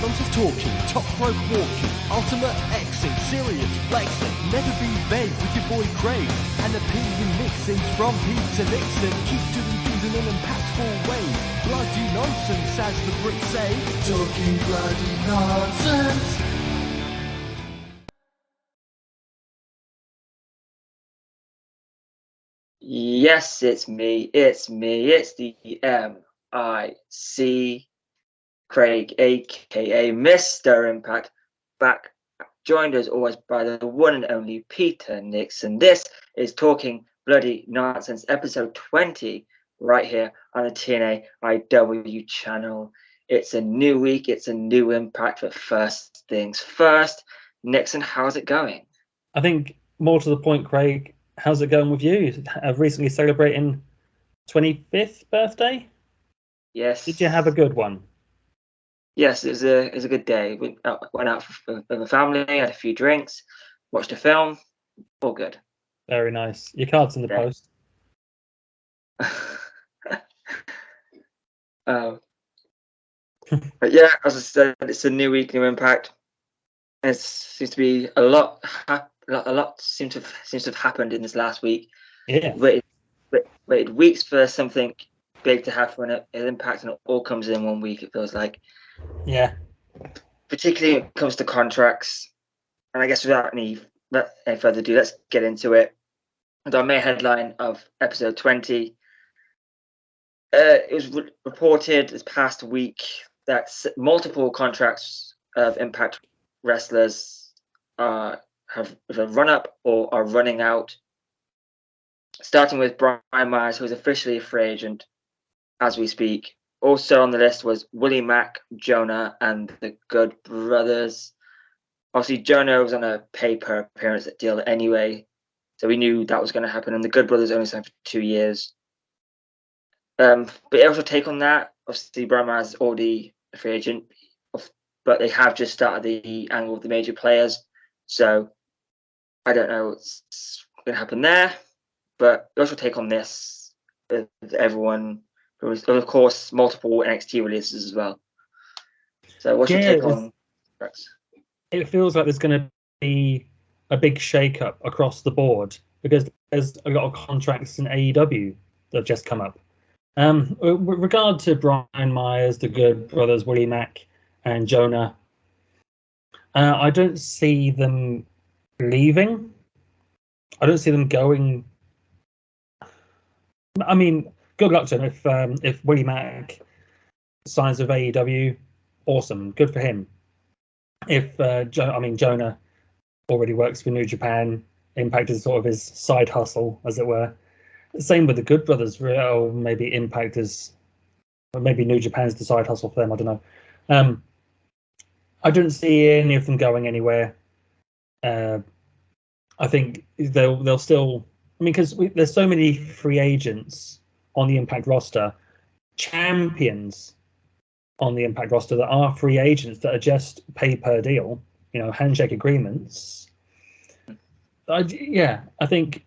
I'm just talking, top rope walking, ultimate Xing, serious flexing, never be vague with your boy Craig, and opinion mixing from Pete to Nixon, keep doing things in an impactful way, bloody nonsense as the Brits say, talking bloody nonsense. Yes, it's me, it's the MIC Craig, aka Mr. Impact, back, joined as always by the one and only Peter Nixon. This is Talking Bloody Nonsense, episode 20, right here on the TNA IW channel. It's a new week, it's a new Impact, but first things first. Nixon, how's it going? I think more to the point, Craig, how's it going with you? Recently celebrating 25th birthday? Yes. Did you have a good one? Yes, it was a good day. We went out with the family, had a few drinks, watched a film, all good. Very nice. Your card's in the post. But yeah, as I said, it's a new week, new Impact. It seems to be a lot seems to have happened in this last week. Yeah. Waited weeks for something big to happen at Impact, and it all comes in 1 week. It feels like. Yeah. Particularly when it comes to contracts, and I guess without any further ado, let's get into it. And our main headline of episode 20. It was reported this past week that multiple contracts of Impact wrestlers have run up or are running out. Starting with Brian Myers, who is officially a free agent as we speak. Also on the list was Willie Mack, Jonah, and the Good Brothers. Obviously, Jonah was on a pay-per-appearance deal anyway, so we knew that was going to happen. And the Good Brothers only signed for 2 years. But also take on that, obviously, Brian Myers is already a free agent, but they have just started the angle of the major players. So I don't know what's going to happen there. But also take on this with everyone. There was, of course, multiple NXT releases as well. So what's your take on Rex? It feels like there's going to be a big shake-up across the board because there's a lot of contracts in AEW that have just come up. With regard to Brian Myers, the Good Brothers, Willie Mack, and Jonah, I don't see them leaving. I don't see them going. I mean, good luck to him. If Willie Mack signs with AEW, awesome, good for him. If Jonah already works for New Japan, Impact is sort of his side hustle, as it were. Same with the Good Brothers, or maybe Impact is, or maybe New Japan's the side hustle for them. I don't know. I don't see any of them going anywhere. I think they'll still. I mean, because there's so many free agents on the Impact roster, champions on the Impact roster that are free agents that are just pay per deal, handshake agreements. I think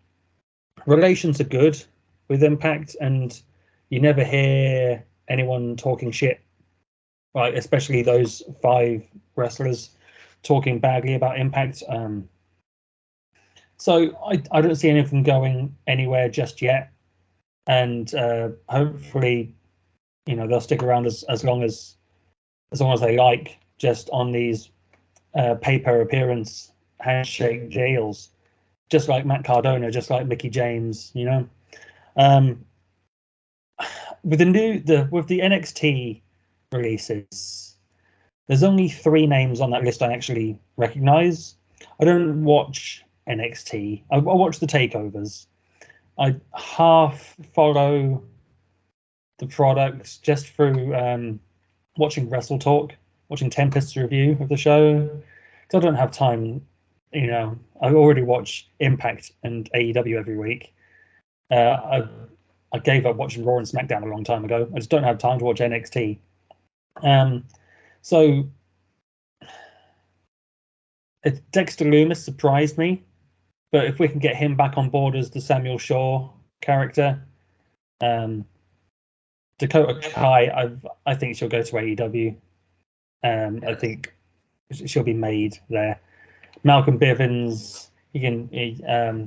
relations are good with Impact, and you never hear anyone talking shit, right? Especially those 5 wrestlers talking badly about Impact. So I don't see any of them going anywhere just yet, and hopefully, they'll stick around as long as they like, just on these pay-per-appearance handshake deals, just like Matt Cardona, just like Mickie James. With the NXT releases, there's only 3 names on that list I actually recognize. I don't watch NXT. I watch the takeovers. I half follow the products just through watching Wrestle Talk, watching Tempest's review of the show. Because I don't have time. I already watch Impact and AEW every week. I gave up watching Raw and SmackDown a long time ago. I just don't have time to watch NXT. So Dexter Lumis surprised me. But if we can get him back on board as the Samuel Shaw character, Dakota Kai, I think she'll go to AEW. I think she'll be made there. Malcolm Bivens,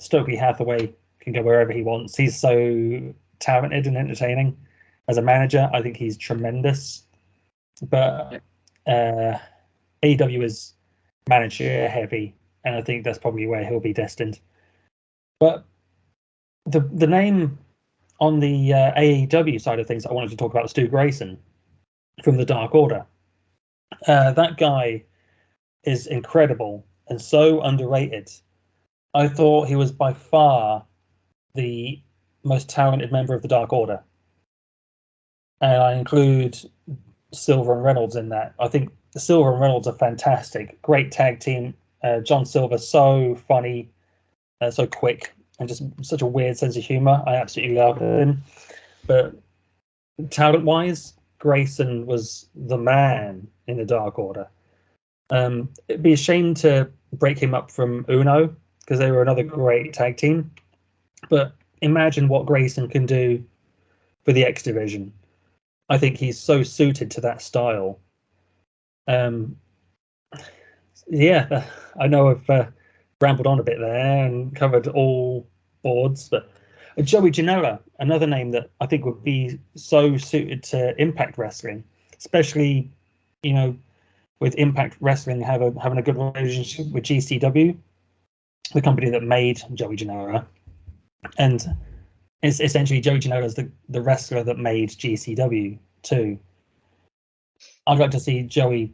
Stokely Hathaway can go wherever he wants. He's so talented and entertaining as a manager. I think he's tremendous. But AEW is manager heavy, and I think that's probably where he'll be destined. But the name on the AEW side of things I wanted to talk about was Stu Grayson from the Dark Order. That guy is incredible and so underrated. I thought he was by far the most talented member of the Dark Order. And I include Silver and Reynolds in that. I think Silver and Reynolds are fantastic. Great tag team. John Silver, so funny, so quick, and just such a weird sense of humor. I absolutely love him. But talent-wise, Grayson was the man in the Dark Order. It'd be a shame to break him up from Uno, because they were another great tag team. But imagine what Grayson can do for the X Division. I think he's so suited to that style. Yeah, I know I've rambled on a bit there and covered all boards, but Joey Janela, another name that I think would be so suited to Impact Wrestling, especially, with Impact Wrestling having a good relationship with GCW, the company that made Joey Janela. And it's essentially Joey Janela is the wrestler that made GCW too. I'd like to see Joey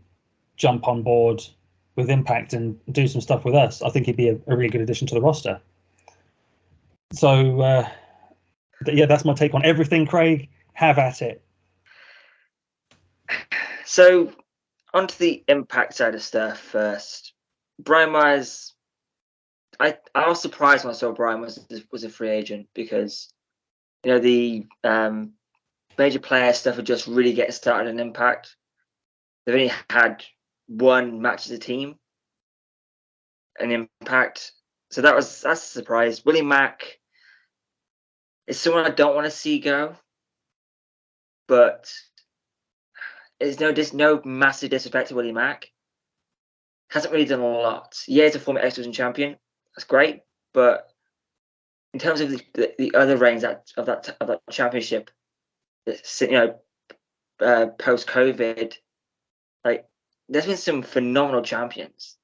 jump on board with Impact and do some stuff with us. I think he'd be a really good addition to the roster. So, yeah, that's my take on everything, Craig. Have at it. So, onto the Impact side of stuff first. Brian Myers, I was surprised when I saw Brian was a free agent, because the major player stuff would just really get started in Impact. They've only had one match as a team in Impact, so that's a surprise. Willie Mack is someone I don't want to see go, but there's no massive disrespect to Willie Mack. Hasn't really done a lot. Yeah, he's a former X Division champion. That's great, but in terms of the other reigns of that championship, post COVID, like, there's been some phenomenal champions.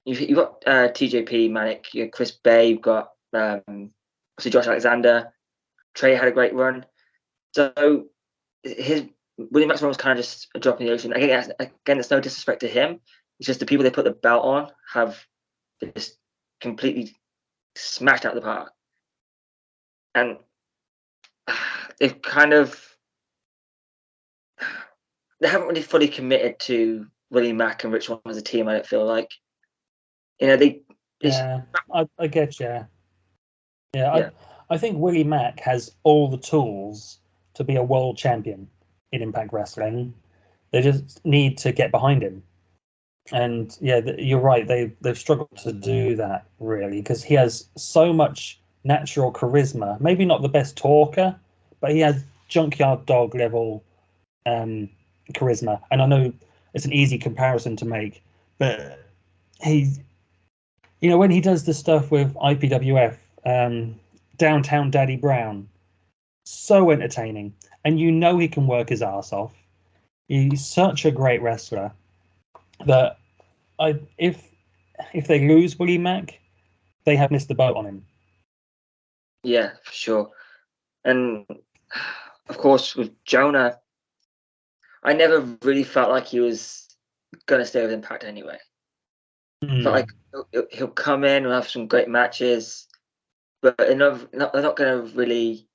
You've got TJP, Manic, Chris Bay, you've got obviously Josh Alexander. Trey had a great run. So Willie Mack's run was kind of just a drop in the ocean. Again, there's no disrespect to him. It's just the people they put the belt on have just completely smashed out the park. And they've they haven't really fully committed to Willie Mack and Rich Swann as a team, I don't feel like. I get you. Yeah. I think Willie Mack has all the tools to be a world champion in Impact Wrestling. They just need to get behind him. And yeah, you're right. They've struggled to do that, really, because he has so much natural charisma. Maybe not the best talker, but he has junkyard dog level charisma. And I know it's an easy comparison to make, but he's, when he does the stuff with IPWF, Downtown Daddy Brown, so entertaining, and he can work his ass off. He's such a great wrestler that if they lose Willie Mack, they have missed the boat on him. Yeah, for sure. And of course, with Jonah, I never really felt like he was going to stay with Impact anyway. Felt like he'll come in and have some great matches, but they're not going to really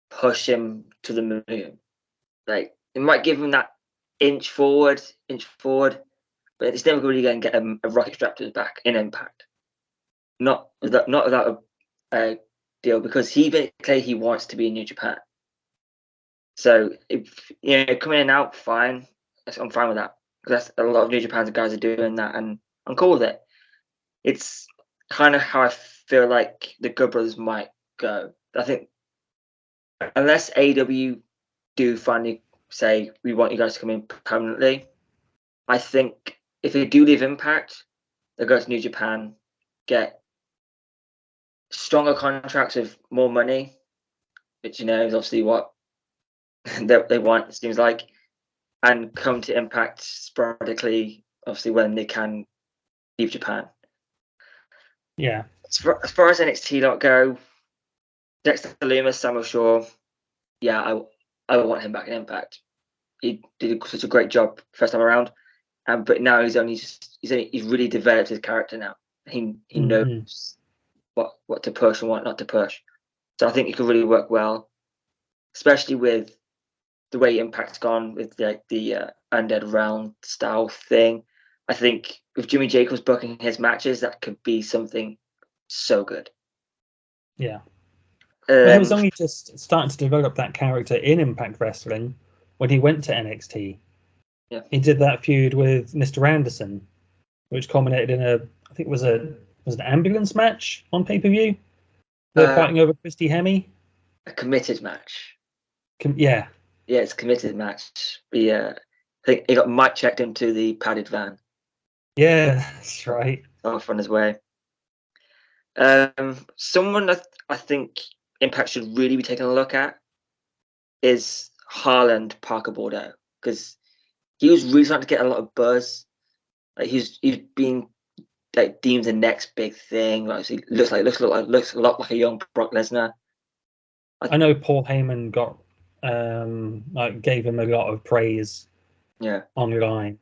push him to the moon. Like, they might give him that inch forward, but it's never really going to get a rocket strapped to his back in Impact. Not without a deal, because he wants to be in New Japan. So if coming in and out, fine. I'm fine with that, because that's a lot of New Japan guys are doing that, and I'm cool with it. It's kind of how I feel like the Good Brothers might go. I think unless AEW do finally say we want you guys to come in permanently, I think if they do leave Impact, they'll go to New Japan, get stronger contracts with more money, which is obviously what they want, it seems like, and come to Impact sporadically, obviously when they can leave Japan. Yeah. As far as NXT lot go, Dexter Lumis, Samuel Shaw, yeah, I want him back in Impact. He did such a great job first time around, but now he's really developed his character now. He knows what to push and what not to push. So I think it could really work well, especially with the way Impact's gone with the Undead Realm style thing. I think with Jimmy Jacobs booking his matches, that could be something so good. Yeah. But he was only just starting to develop that character in Impact Wrestling when he went to NXT. Yeah. He did that feud with Mr. Anderson, which culminated in I think it was an ambulance match on pay-per-view. They're fighting over Christy Hemme. A committed match. Yeah. Yeah, it's a committed match. I think he got mic checked into the padded van. Yeah, that's right. Off on his way. Someone I think Impact should really be taking a look at is Harland Parker Bordeaux, because he was really starting to get a lot of buzz. Like he's being like deemed the next big thing. Like he looks a lot like a young Brock Lesnar. I know Paul Heyman got gave him a lot of praise online,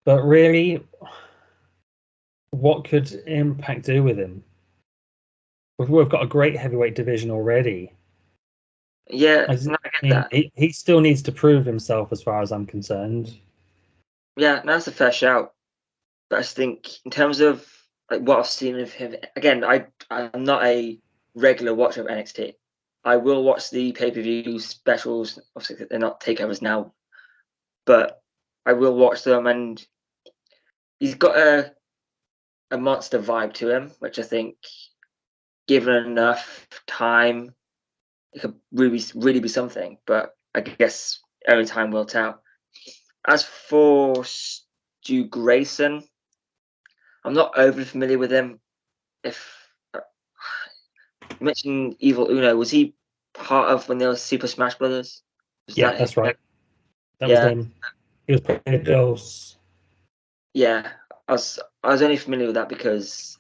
but really, what could Impact do with him? We've got a great heavyweight division already. Yeah, I get that. He still needs to prove himself, as far as I'm concerned. Yeah, that's a fair shout. But I think in terms of like what I've seen of him, again, I'm not a regular watcher of NXT. I will watch the pay-per-view specials. Obviously, they're not takeovers now, but I will watch them, and he's got a monster vibe to him, which I think, given enough time, it could really be something. But I guess only time will tell. As for Stu Grayson, I'm not overly familiar with him. If you mentioned Evil Uno, was he part of when there was Super Smash Brothers? That's right. That was him. He was playing Ghosts. Yeah, I was only familiar with that because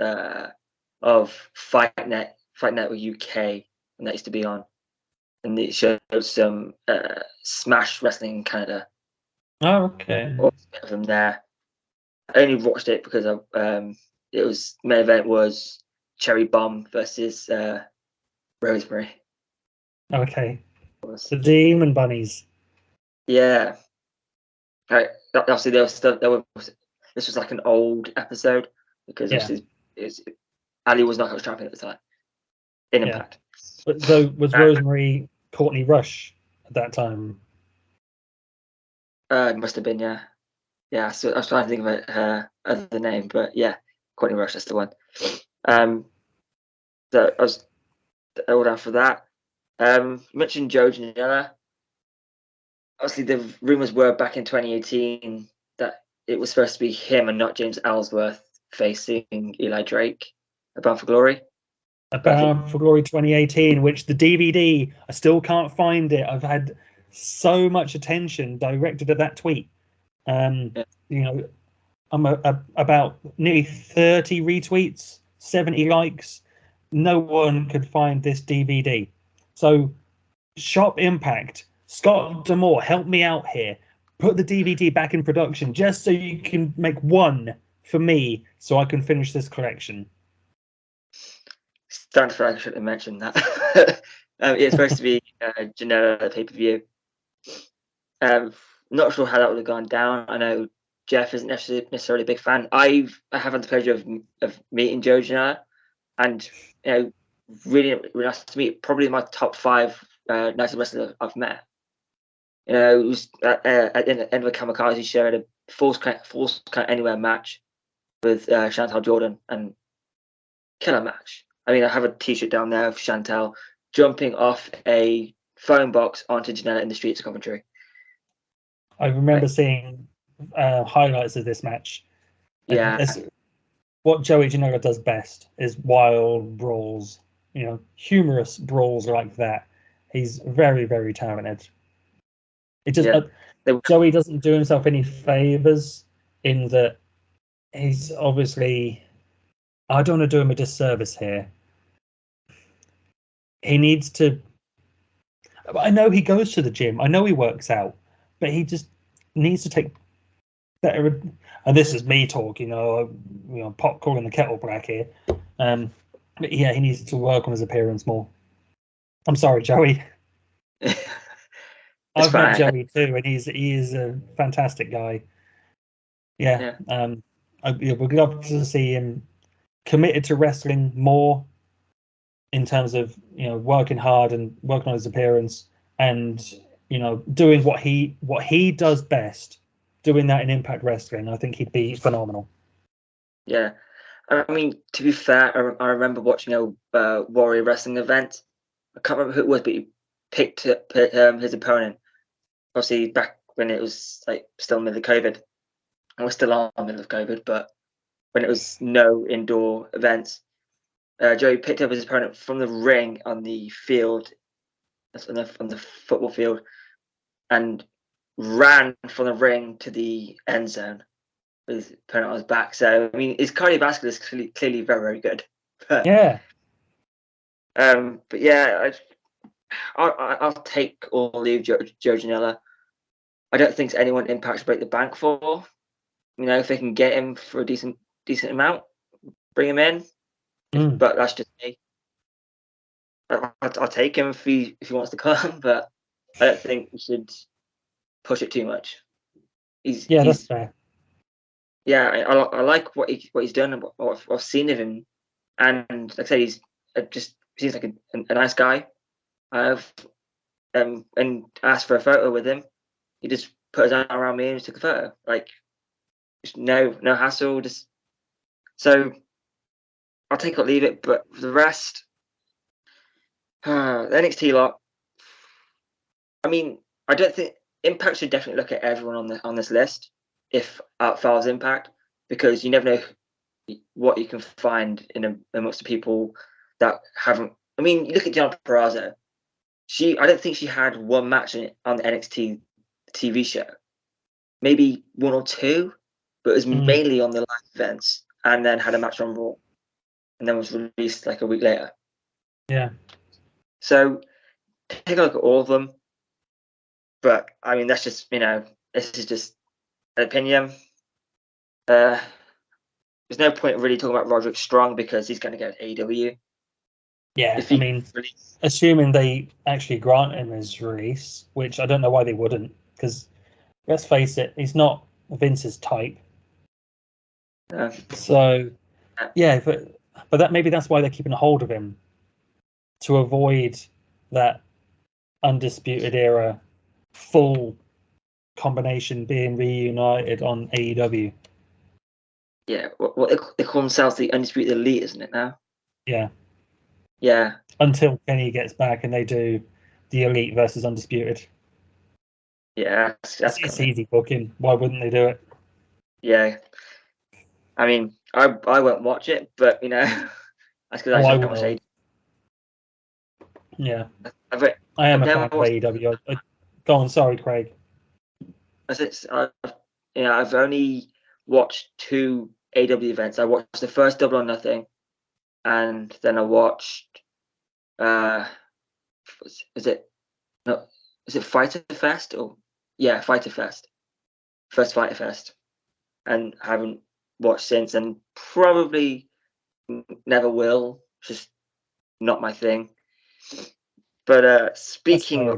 of Fight Network UK, and that used to be on, and it showed some Smash Wrestling in Canada. Oh, okay. From there, I only watched it because it was main event was Cherry Bomb versus Rosemary. Okay. The Demon Bunnies. Yeah. Obviously, this was like an old episode because Ali was not champion at the time in Impact. So was Rosemary Courtney Rush at that time? It must have been, yeah. Yeah, so I was trying to think of her other name, but yeah, Courtney Rush, that's the one. So I was old after that. You mentioned Joe Janela. Obviously, the rumors were back in 2018 that it was supposed to be him and not James Ellsworth facing Eli Drake at Bound for Glory. Bound for Glory 2018, which the DVD, I still can't find it. I've had so much attention directed at that tweet. I'm about nearly 30 retweets, 70 likes. No one could find this DVD. So, Shop Impact, Scott D'Amore, help me out here. Put the DVD back in production just so you can make one for me so I can finish this collection. Stand for I should have mentioned that. It's supposed to be Janela pay-per-view. Not sure how that would have gone down. I know Jeff isn't necessarily a big fan. I have had the pleasure of meeting Joe Janela, and really nice to meet. Probably my top 5 nicest wrestlers I've met. It was at the end of a Kamikaze shared a Falls Count Anywhere match with Chantal Jordan, and killer match. I mean, I have a T-shirt down there of Chantal jumping off a phone box onto Janela in the streets of Coventry. I remember seeing highlights of this match. Yeah. What Joey Janela does best is wild brawls, humorous brawls like that. He's very, very talented. It just Joey doesn't do himself any favors in that he's obviously. I don't want to do him a disservice here. He needs to. I know he goes to the gym. I know he works out, but he just needs to take better. And this is me talking, pot calling the kettle black here. But yeah, he needs to work on his appearance more. I'm sorry, Joey. I've met Joey too, and he is a fantastic guy. Yeah. We'd love to see him committed to wrestling more in terms of working hard and working on his appearance and doing what he does best, doing that in Impact Wrestling. I think he'd be phenomenal. Yeah, I mean, to be fair, I remember watching a Warrior Wrestling event. I can't remember who it was, but he picked his opponent. Obviously, back when it was like still middle of COVID, and we're still on middle of COVID, but when it was no indoor events, Joey picked up his opponent from the ring on the field, on the football field, and ran from the ring to the end zone with his opponent on his back. So I mean, his cardiovascular is clearly very, very good. But, yeah. But yeah, I'll take or leave Joe Janela. I don't think anyone Impact's break the bank for. If they can get him for a decent amount, bring him in. But that's just me. I'll take him if he wants to come, but I don't think we should push it too much. That's fair. Yeah, I like what he's done and what I've seen of him, and like I said, he's just seems like a nice guy. I've and asked for a photo with him. He just put his arm around me and just took a photo. Like, just no hassle. Just so I'll take it or leave it. But for the rest, the NXT lot. I mean, I don't think Impact should definitely look at everyone on this list if outfalls Impact, because you never know what you can find amongst the people that haven't. I mean, you look at Deonna Purrazzo. I don't think she had one match on the NXT TV show, maybe one or two, but it was mainly on the live events, and then had a match on Raw, and then was released like a week later. Yeah. So take a look at all of them, but I mean that's just this is just an opinion. There's no point really talking about Roderick Strong because he's going to go to AEW. Yeah, I mean, assuming they actually grant him his release, which I don't know why they wouldn't, because let's face it, he's not Vince's type. So, yeah, but that maybe that's why they're keeping a hold of him, to avoid that Undisputed Era full combination being reunited on AEW. Yeah, what they call themselves the Undisputed Elite, isn't it now? Yeah. Yeah. Until Kenny gets back and they do the Elite versus Undisputed. Yeah, it's easy booking. Why wouldn't they do it? Yeah. I mean, I won't watch it, but that's because I don't watch AEW. Yeah. I am a fan of AEW. Go on, sorry, Craig. I've only watched 2 AEW events. I watched the first Double or Nothing, and then I watched is it Fighter Fest Fighter Fest, first Fighter Fest, and haven't watched since, and probably never will. Just not my thing. But speaking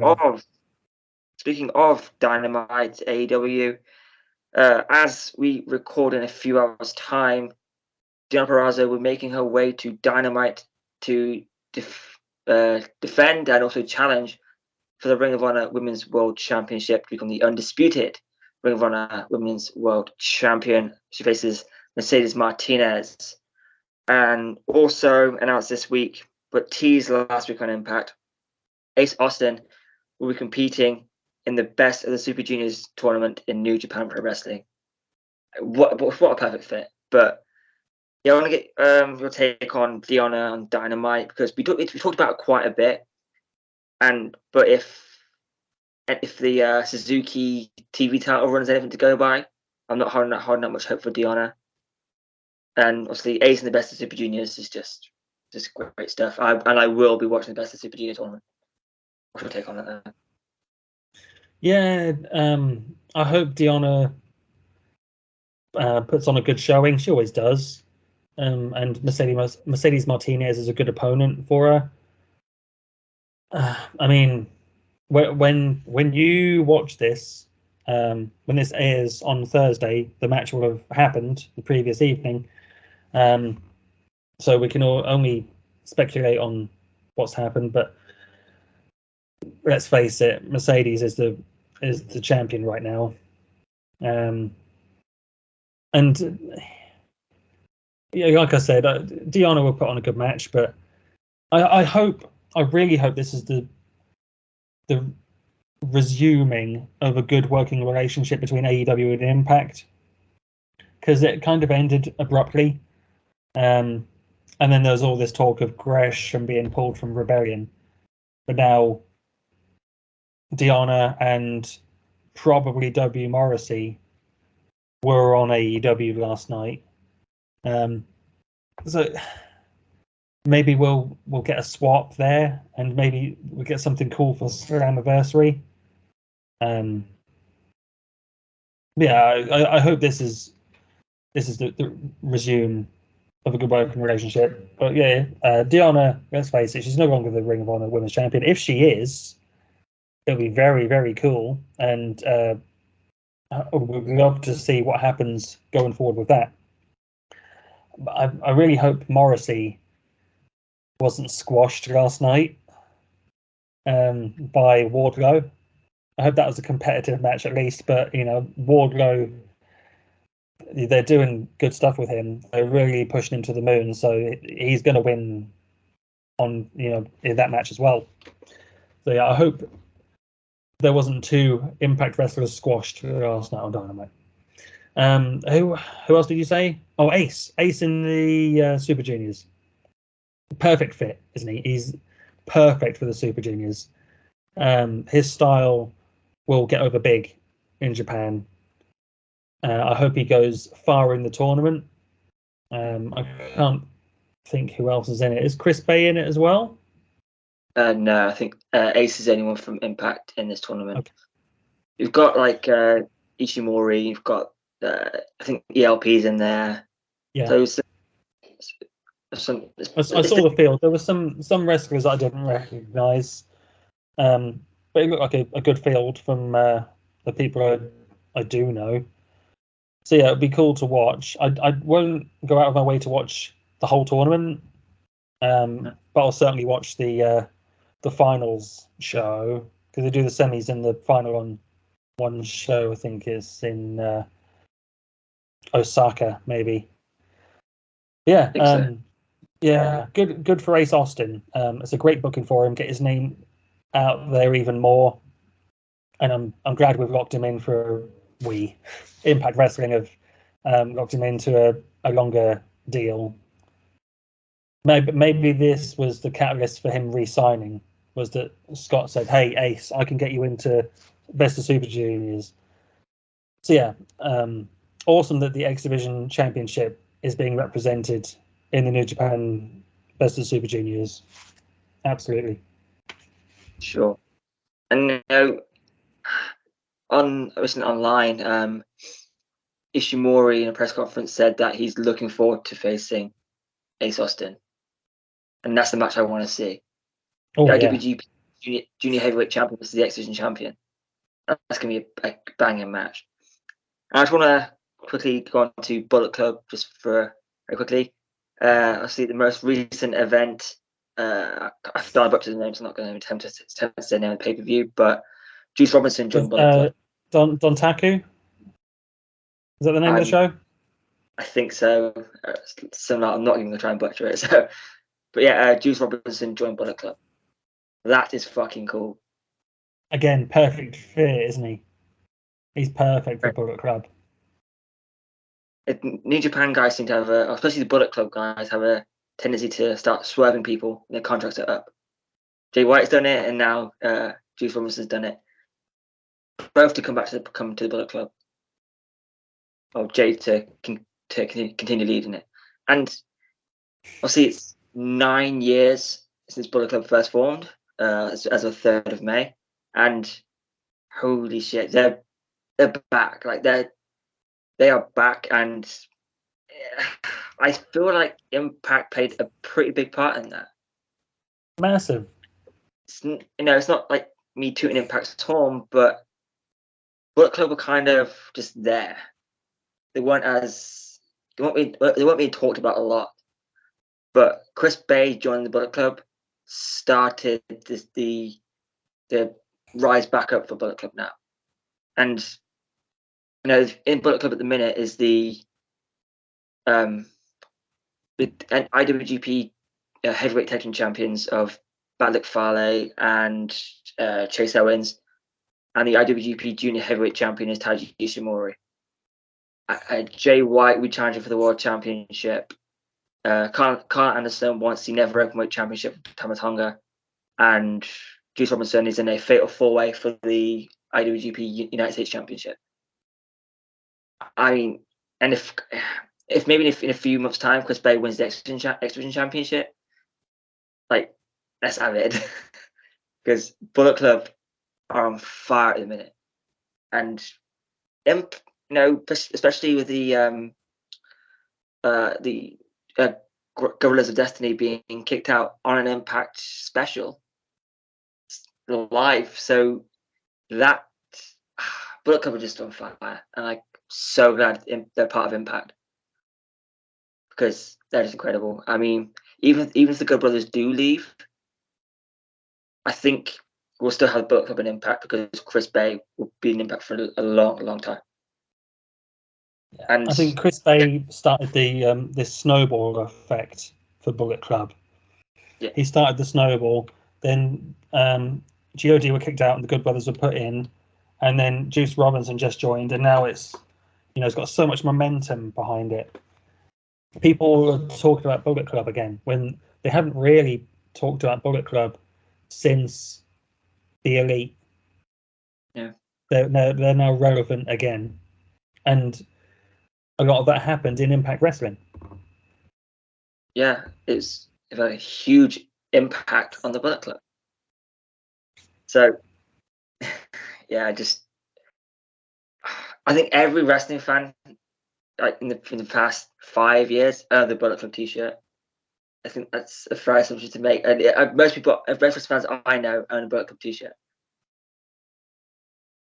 of Dynamite AEW, as we record in a few hours' time, Deonna Purrazzo will be making her way to Dynamite to defend and also challenge for the Ring of Honor Women's World Championship to become the undisputed Ring of Honor Women's World Champion. She faces Mercedes Martinez. And also announced this week, but teased last week on Impact, Ace Austin will be competing in the Best of the Super Juniors tournament in New Japan Pro Wrestling. what a perfect fit. But yeah, I want to get your take on Deonna on Dynamite, because we talked about it quite a bit. But if the Suzuki TV title runs anything to go by, I'm not holding out much hope for Deonna. And obviously, Ace and the Best of Super Juniors is just great stuff. I will be watching the Best of Super Junior tournament. What's your take on that? Yeah, I hope Deonna puts on a good showing. She always does. And Mercedes Martinez is a good opponent for her. I mean, when you watch this, when this airs on Thursday, the match will have happened the previous evening. So we can only speculate on what's happened, but let's face it, Mercedes is the champion right now. And yeah, like I said, Deonna will put on a good match, but I really hope this is the resuming of a good working relationship between AEW and Impact, because it kind of ended abruptly. And then there's all this talk of Gresham being pulled from Rebellion, but now Deonna and probably W. Morrissey were on AEW last night. So maybe we'll get a swap there, and maybe we'll get something cool for Slammiversary. Yeah, I hope this is the resume of a good working relationship. But yeah, Deonna, let's face it, she's no longer the Ring of Honor Women's Champion. If she is, it'll be very, very cool, and we'd love to see what happens going forward with that. But I really hope Morrissey wasn't squashed last night by Wardlow. I hope that was a competitive match at least, but Wardlow, they're doing good stuff with him. They're really pushing him to the moon, so he's going to win on in that match as well. So yeah, I hope there wasn't two Impact wrestlers squashed last night on Dynamite. Who else did you say? Oh, Ace in the Super Juniors. Perfect fit, isn't he? He's perfect for the Super Juniors. His style will get over big in Japan. I hope he goes far in the tournament. I can't think who else is in it. Is Chris Bay in it as well? No, I think Ace is anyone from Impact in this tournament. Okay. You've got like Ishimori. You've got I think ELP's in there. Yeah. So I saw the field. There were some wrestlers I didn't recognise, but it looked like a good field from the people I do know. So yeah, it'd be cool to watch. I won't go out of my way to watch the whole tournament, but I'll certainly watch the finals show, because they do the semis and the final on one show. I think is in Osaka, maybe. Yeah. so. Yeah, good for Ace Austin. It's a great booking for him. Get his name out there even more, and I'm glad we've locked him in for Impact Wrestling have locked him into a longer deal. Maybe this was the catalyst for him re-signing. Was that Scott said, "Hey Ace, I can get you into Best of Super Juniors." So yeah, awesome that the X Division Championship is being represented in the New Japan Best of Super Juniors. Absolutely. Sure. And recently online, Ishimori in a press conference said that he's looking forward to facing Ace Austin, and that's the match I want to see. Oh, the yeah. IWGP Junior Heavyweight Champion versus the X Division Champion. That's going to be a banging match. And I just want to quickly go on to Bullet Club just very quickly. Obviously, the most recent event, I've done a bunch of the names, I'm not going to attempt to say name on the pay-per-view, but Juice Robinson joined Bullet Club. Dontaku? Is that the name of the show? I think so. I'm not even going to try and butcher it. So, but yeah, Juice Robinson joined Bullet Club. That is fucking cool. Again, perfect fit, isn't he? He's perfect for Bullet Club. New Japan guys seem to have especially the Bullet Club guys have a tendency to start swerving people when their contracts are up. Jay White's done it, and now Juice Robinson's done it. Both to come to the Bullet Club. Or Jay to continue leading it. And obviously it's 9 years since Bullet Club first formed, as of 3rd of May. And holy shit, they're back. Like they are back, and I feel like Impact played a pretty big part in that. Massive. It's not like me tooting Impact's horn, but Bullet Club were kind of just there. They weren't being talked about a lot. But Chris Bay joining the Bullet Club started the rise back up for Bullet Club now. And in Bullet Club at the minute is the IWGP heavyweight tag team champions of Bad Luck Fale and Chase Owens, and the IWGP junior heavyweight champion is Taiji Ishimori. Jay White will be challenging for the world championship. Carl Anderson wants the never openweight championship for Tama Tonga, and Juice Robinson is in a fatal 4-way for the IWGP United States Championship. I mean, and if maybe in a few months' time Chris Bay wins the X-Division Championship, like, let's have it. Because Bullet Club are on fire at the minute, and especially with the Gorillas of Destiny being kicked out on an Impact special live, so that Bullet Club are just on fire, and I'm so glad they're part of Impact because they're just incredible. I mean, even if the Good Brothers do leave, I think we'll still have Bullet Club and Impact because Chris Bay will be in Impact for a long time. And I think Chris Bay started this snowball effect for Bullet Club. Yeah. He started the snowball, then GOD were kicked out and the Good Brothers were put in, and then Juice Robinson just joined, and now it's got so much momentum behind it. People are talking about Bullet Club again when they haven't really talked about Bullet Club since the Elite. Yeah, they're now relevant again, and a lot of that happened in Impact Wrestling. Yeah, it's a huge impact on the Bullet Club. So, yeah, I think every wrestling fan, like in the past 5 years, the Bullet Club T-shirt. I think that's a fair assumption to make. And most wrestling fans I know own a Bullet Club T-shirt.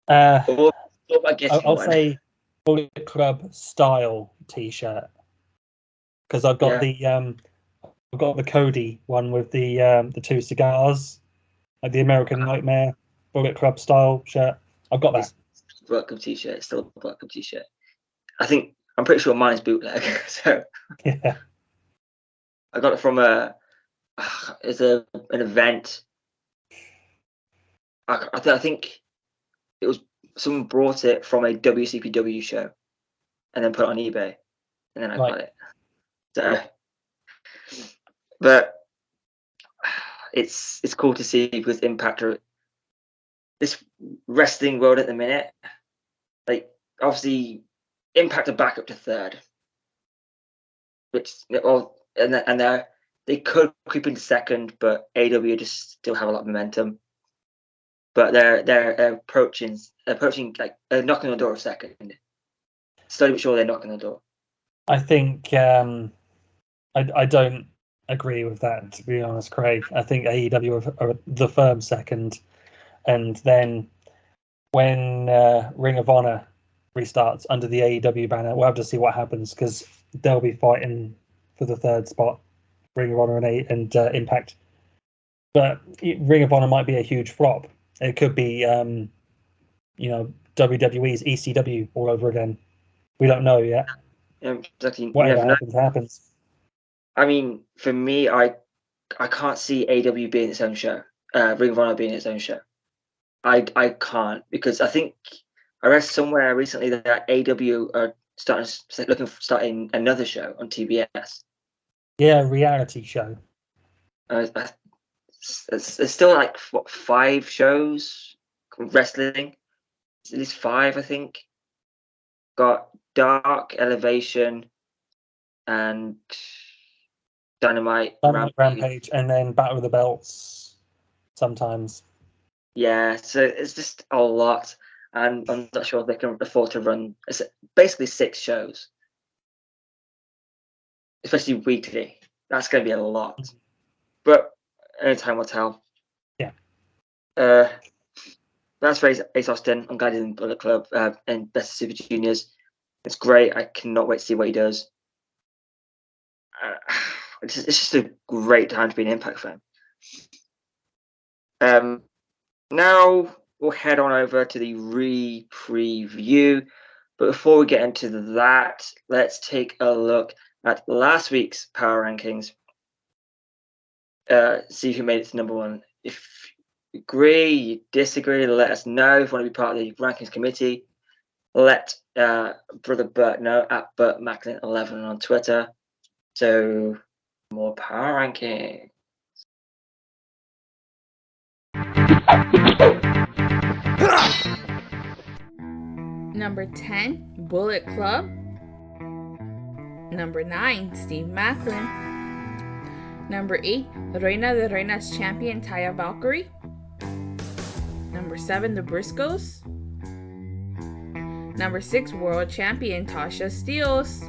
I'll say Bullet Club style T-shirt because I've got the Cody one with the two cigars, like the American Nightmare Bullet Club style shirt. I've got that. Bullet Club T-shirt. It's still a Bullet Club T-shirt. I'm pretty sure mine's bootleg. So yeah, I got it from an event. I think it was someone brought it from a WCPW show and then put it on eBay, and then I got it. So, but it's cool to see because Impact are this wrestling world at the minute. Like, obviously, Impact are back up to 3rd, they could creep into 2nd, but AEW just still have a lot of momentum. But they're approaching like knocking on the door of 2nd. Slowly but surely they're knocking on the door. I think I don't agree with that, to be honest, Craig. I think AEW are the firm 2nd, and then when Ring of Honor restarts under the AEW banner, we'll have to see what happens because they'll be fighting for the 3rd spot, Ring of Honor and Impact. But Ring of Honor might be a huge flop. It could be, WWE's ECW all over again. We don't know yet. Yeah, exactly. Whatever happens. I mean, for me, I can't see AEW being its own show. Ring of Honor being its own show. I can't, because I think I read somewhere recently that AEW are starting another show on TBS. Yeah, reality show. There's still like 5 shows wrestling. It's at least 5, I think. Got Dark, Elevation, and Dynamite, Rampage, and then Battle of the Belts sometimes. Yeah, so it's just a lot, and I'm not sure they can afford to run. It's basically 6 shows, especially weekly. That's going to be a lot, but only time will tell. Yeah. That's for Ace Austin. I'm glad he's in Bullet Club and Best of Super Juniors. It's great. I cannot wait to see what he does. It's just a great time to be an Impact fan. Now we'll head on over to the preview. But before we get into that, let's take a look at last week's Power Rankings. See who made it to number 1. If you agree, you disagree, let us know. If you want to be part of the rankings committee, let Brother Bert know at BertMacklin11 on Twitter. So, more Power Ranking. Number 10, Bullet Club. Number 9, Steve Macklin. Number 8, Reina de Reinas champion Taya Valkyrie. Number 7, The Briscoes. Number 6, world champion Tasha Steelz.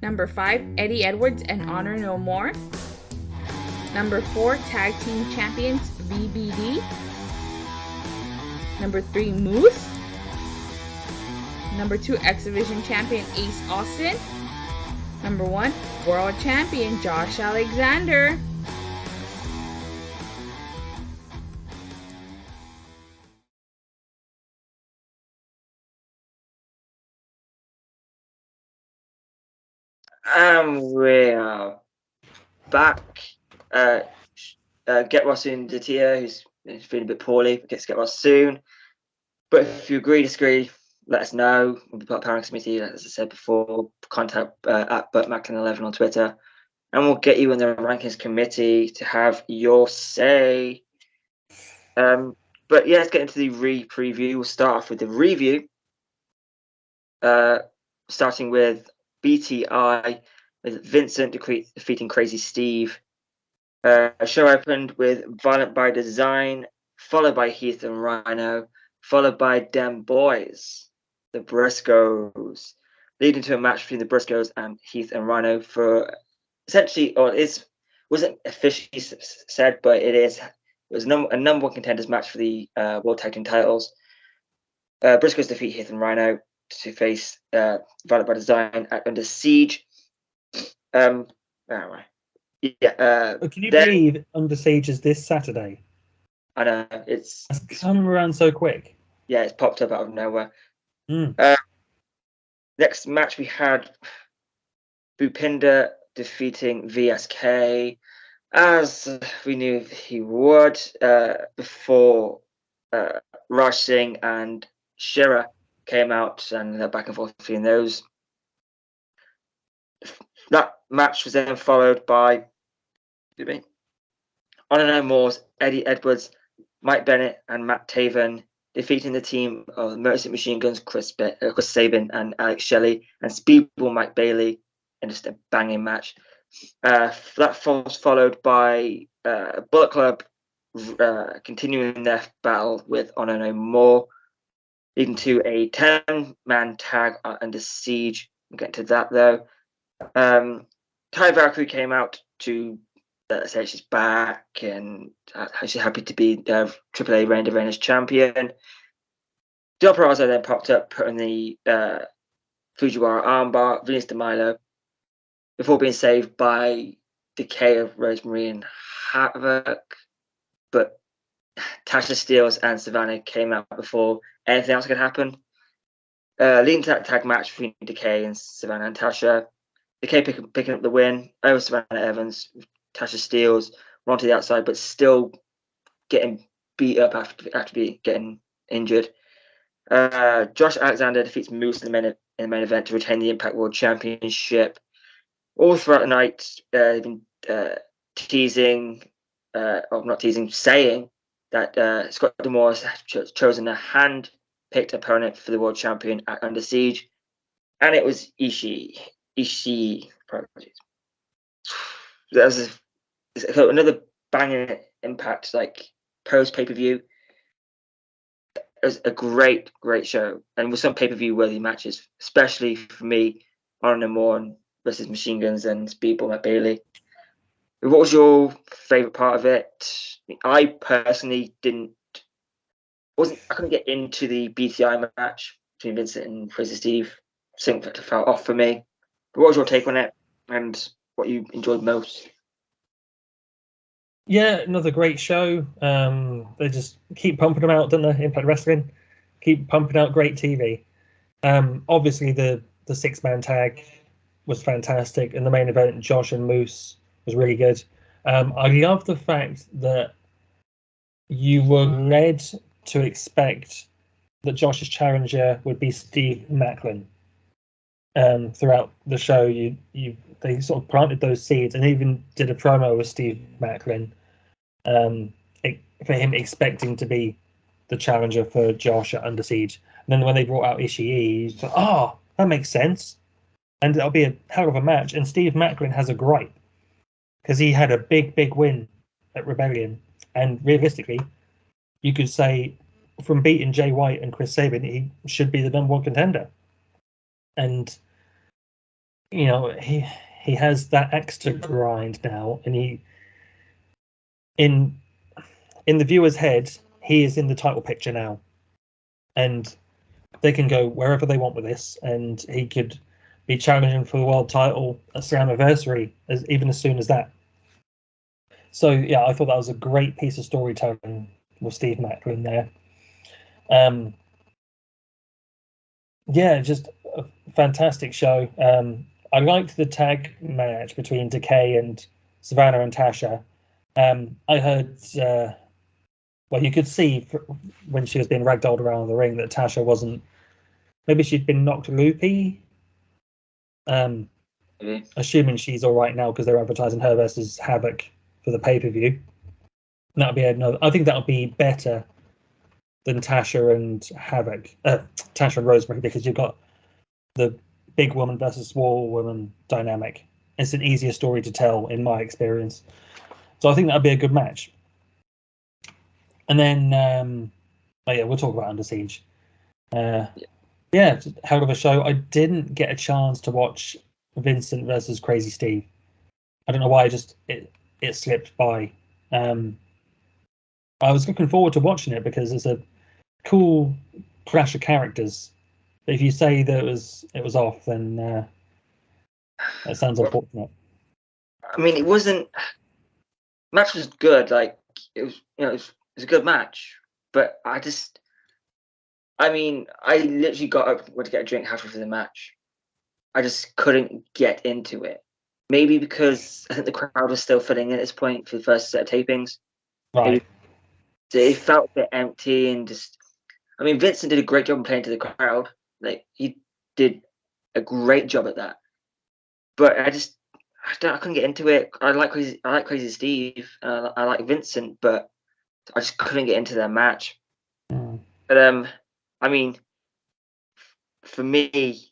Number 5, Eddie Edwards and Honor No More. Number 4, tag team champions VBD. Number 3, Moose. Number 2, X Division champion Ace Austin. Number 1, world champion Josh Alexander. We are back. Get well soon, Datia, who's feeling a bit poorly, but gets to get well soon. But if you agree, disagree, let us know. We'll be part of the Power Rankings Committee, as I said before. Contact at BertMacklin11 on Twitter, and we'll get you in the Rankings Committee to have your say. But yeah, let's get into the preview. We'll start off with the review, starting with BTI with Vincent defeating Crazy Steve. A show opened with Violent by Design, followed by Heath and Rhino, followed by Dem Boys, the Briscoes, leading to a match between the Briscoes and Heath and Rhino for essentially, or it wasn't officially said, but it was a number 1 contenders match for the World Tag Team titles. Briscoes defeat Heath and Rhino to face Violent by Design at Under Siege. Can you believe Under Siege is this Saturday? I know, it's come around so quick. Yeah, it's popped up out of nowhere. Mm. Next match we had Bhupinder defeating VSK, as we knew he would, before Raj Singh and Shira came out, and they're back and forth between those. That match was then followed by Honor No More's Eddie Edwards, Mike Bennett, and Matt Taven defeating the team of Motor City Machine Guns, Chris Sabin and Alex Shelley, and Speedball Mike Bailey in just a banging match. That was followed by Bullet Club continuing their battle with Honor No More, leading to a 10-man tag Under Siege. We'll get to that though. Ty Valkyrie came out to say she's back and she's happy to be AAA Reign of Reigns champion. Deonna Purrazzo then popped up, putting the Fujiwara armbar, Venus de Milo, before being saved by Decay of Rosemary and Havoc. But Tasha Steelz and Savannah came out before anything else could happen. Leading to that tag match between Decay and Savannah and Tasha. Decay picking up the win over Savannah Evans. Tasha Steelz run to the outside, but still getting beat up after getting injured. Josh Alexander defeats Moose in the in the main event to retain the Impact World Championship. All throughout the night, they've been saying that Scott D'Amore has chosen a hand-picked opponent for the World Champion at Under Siege, and it was Ishii. Apologies. That was another banging Impact post pay-per-view. It was a great show, and with some pay-per-view worthy matches, especially for me, Honor No More versus Machine Guns and Speedball Matt Bailey. What was your favorite part of it? I personally I couldn't get into the BTI match between Vincent and Crazy Steve. Something that felt off for me. But what was your take on it, and what you enjoyed most? Yeah, another great show. They just keep pumping them out, don't they? Impact Wrestling keep pumping out great TV. Obviously the 6-man tag was fantastic, and the main event, Josh and Moose, was really good. I love the fact that you were led to expect that Josh's challenger would be Steve Macklin. Throughout the show, they sort of planted those seeds, and even did a promo with Steve Macklin, for him expecting to be the challenger for Josh at Under Siege. And then when they brought out Ishii, he's like, "Oh, that makes sense," and it'll be a hell of a match. And Steve Macklin has a gripe because he had a big win at Rebellion, and realistically, you could say from beating Jay White and Chris Sabin, he should be the #1 contender. And he has that axe to grind now, and he in the viewer's head, he is in the title picture now, and they can go wherever they want with this, and he could be challenging for the world title at Slammiversary even as soon as that. So yeah, I thought that was a great piece of storytelling with Steve Macklin there. Yeah, just a fantastic show. I liked the tag match between Decay and Savannah and Tasha. I heard, you could see when she was being ragdolled around the ring that Tasha wasn't. Maybe she'd been knocked loopy. Assuming she's all right now because they're advertising her versus Havoc for the pay-per-view. That'll be another. I think that'll be better than Tasha and Havoc, Tasha and Rosemary, because you've got the big woman versus small woman dynamic. It's an easier story to tell, in my experience. So I think that'll be a good match. And then, we'll talk about Under Siege. Yeah, hell of a show. I didn't get a chance to watch Vincent versus Crazy Steve. I don't know why. It slipped by. I was looking forward to watching it because it's a cool clash of characters. But if you say that it was off, then that sounds unfortunate. I mean, it wasn't. Match was good. It was a good match. But I literally got up, went to get a drink halfway through the match. I just couldn't get into it. Maybe because I think the crowd was still filling in at this point for the first set of tapings. Right. It felt a bit empty and just. I mean, Vincent did a great job of playing to the crowd. He did a great job at that. But I couldn't get into it. I like Crazy Steve. I like Vincent, but I just couldn't get into their match. But I mean, for me,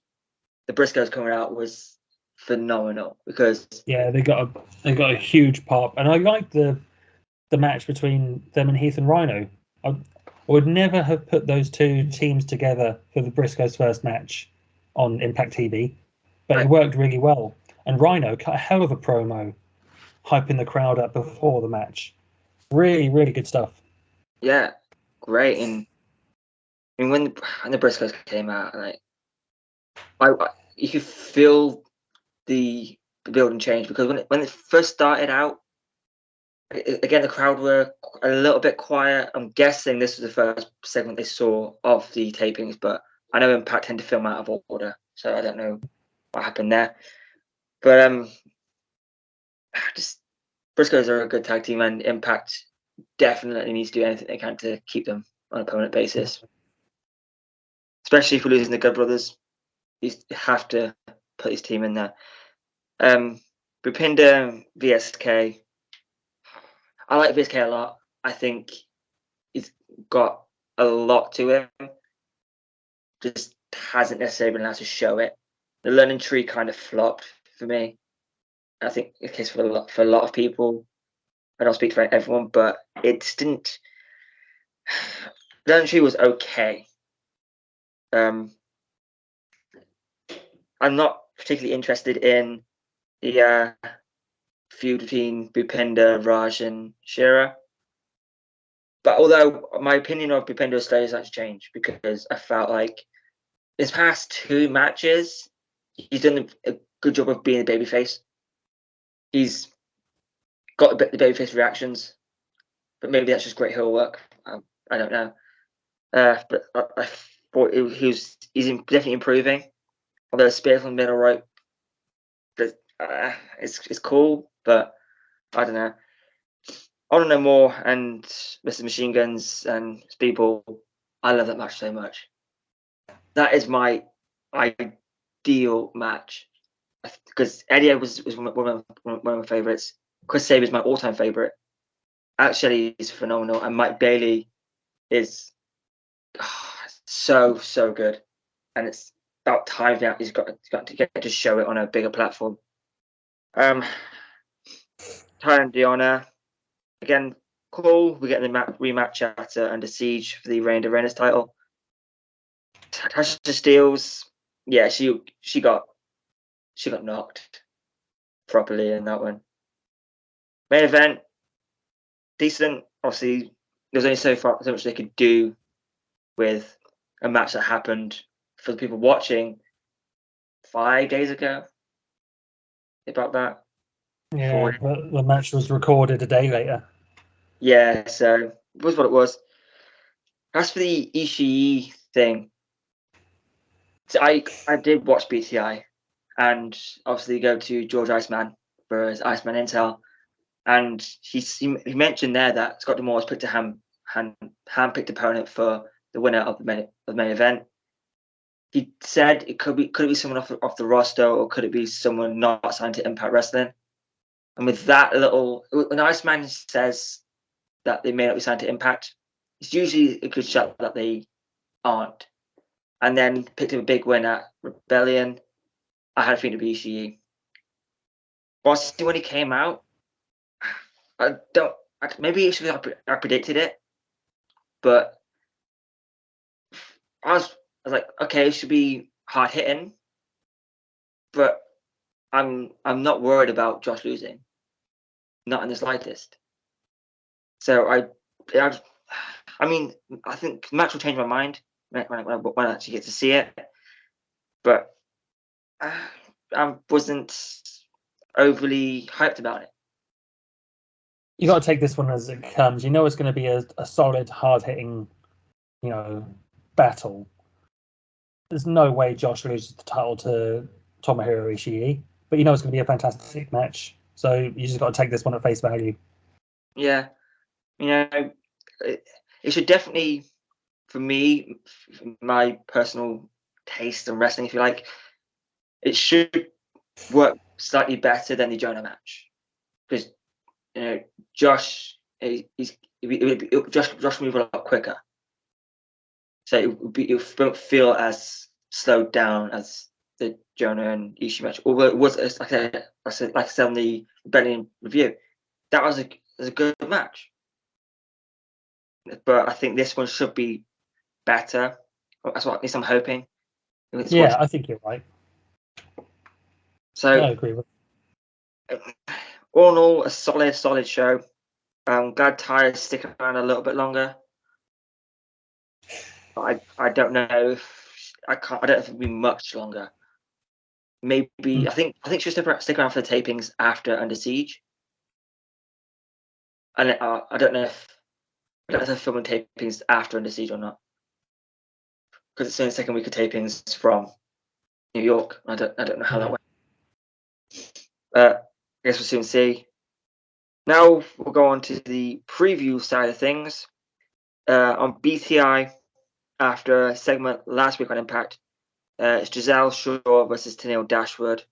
the Briscoes coming out was phenomenal because they got a huge pop, and I liked the match between them and Heath and Rhino. I would never have put those two teams together for the Briscoes' first match on Impact TV, but it worked really well. And Rhino cut a hell of a promo, hyping the crowd up before the match. Really, really good stuff. Yeah, great. And I mean, when the Briscoes came out, you could feel the building change because when it first started out, again the crowd were a little bit quiet. I'm guessing this was the first segment they saw of the tapings, but I know Impact tend to film out of order, so I don't know what happened there. But Briscoes are a good tag team, and Impact definitely needs to do anything they can to keep them on a permanent basis, especially if we're losing the Good Brothers. You have to put his team in there. Bhupinder VSK. I like VSK a lot. I think he's got a lot to him. Just hasn't necessarily been able to show it. The learning tree kind of flopped for me. I think the case for a lot of people. I don't speak for everyone, but it just didn't. The learning tree was okay. I'm not particularly interested in the feud between Bhupinder, Raj, and Shira. But although my opinion of Bhupinder has actually changed, because I felt like his past 2 matches, he's done a good job of being a babyface. He's got the babyface reactions, but maybe that's just great heel work. I don't know. But I thought he's definitely improving. Although spear from the middle rope, it's cool, but I don't know. I don't know more. And Mr. Machine Guns and Speedball, I love that match so much. That is my ideal match, because Eddie was one of my favorites. Chris Sabin is my all-time favorite. Actually, he's phenomenal, and Mike Bailey is so good. And it's about time now he's got to get to show it on a bigger platform. Ty and Deonna, again, cool. We're getting the rematch at Under Siege for the Reign of Reigns title. Tasha Steelz, yeah, she got knocked properly in that one. Main event, decent. Obviously, there was only so much they could do with a match that happened for the people watching 5 days ago. About that. Yeah, the match was recorded a day later. Yeah, so it was what it was. As for the Ishii thing, so I did watch BTI, and obviously go to George Iceman for his Iceman Intel, and he mentioned there that Scott D'Amore has picked a hand-picked opponent for the winner of the main event. He said it could be someone off the roster, or could it be someone not signed to Impact Wrestling? And with that when Iceman says that they may not be signed to Impact, it's usually a good shot that they aren't. And then picked up a big win at Rebellion. I had a feeling to be Ishii. But when he came out, maybe I predicted it, but I was like, okay, it should be hard hitting, but I'm not worried about Josh losing, not in the slightest. So I mean, I think the match will change my mind when I actually get to see it, but I wasn't overly hyped about it. You got to take this one as it comes. You know it's going to be a solid, hard-hitting, battle. There's no way Josh loses the title to Tomohiro Ishii, but you know it's going to be a fantastic match. So you just got to take this one at face value. Yeah, it should definitely, for me, my personal taste in wrestling, if you like, it should work slightly better than the Jonah match, because Josh Josh move a lot quicker, so it won't feel as slowed down as the Jonah and Ishii match. Although it was, like I said on the Rebellion review, that was a good match. But I think this one should be better. That's what at least I'm hoping. Yeah, I think you're right. So I agree with. All in all, a solid show. I'm glad Ty's sticking around a little bit longer. But I don't know if I don't know if it'll be much longer. Maybe I think she'll stick around for the tapings after Under Siege. And I don't know if they're filming tapings after Under Siege or not, because it's only the second week of tapings from New York. I don't know how that went. I guess we'll soon see. Now we'll go on to the preview side of things. On BTI, after a segment last week on Impact, It's Giselle Shaw versus Tennille Dashwood.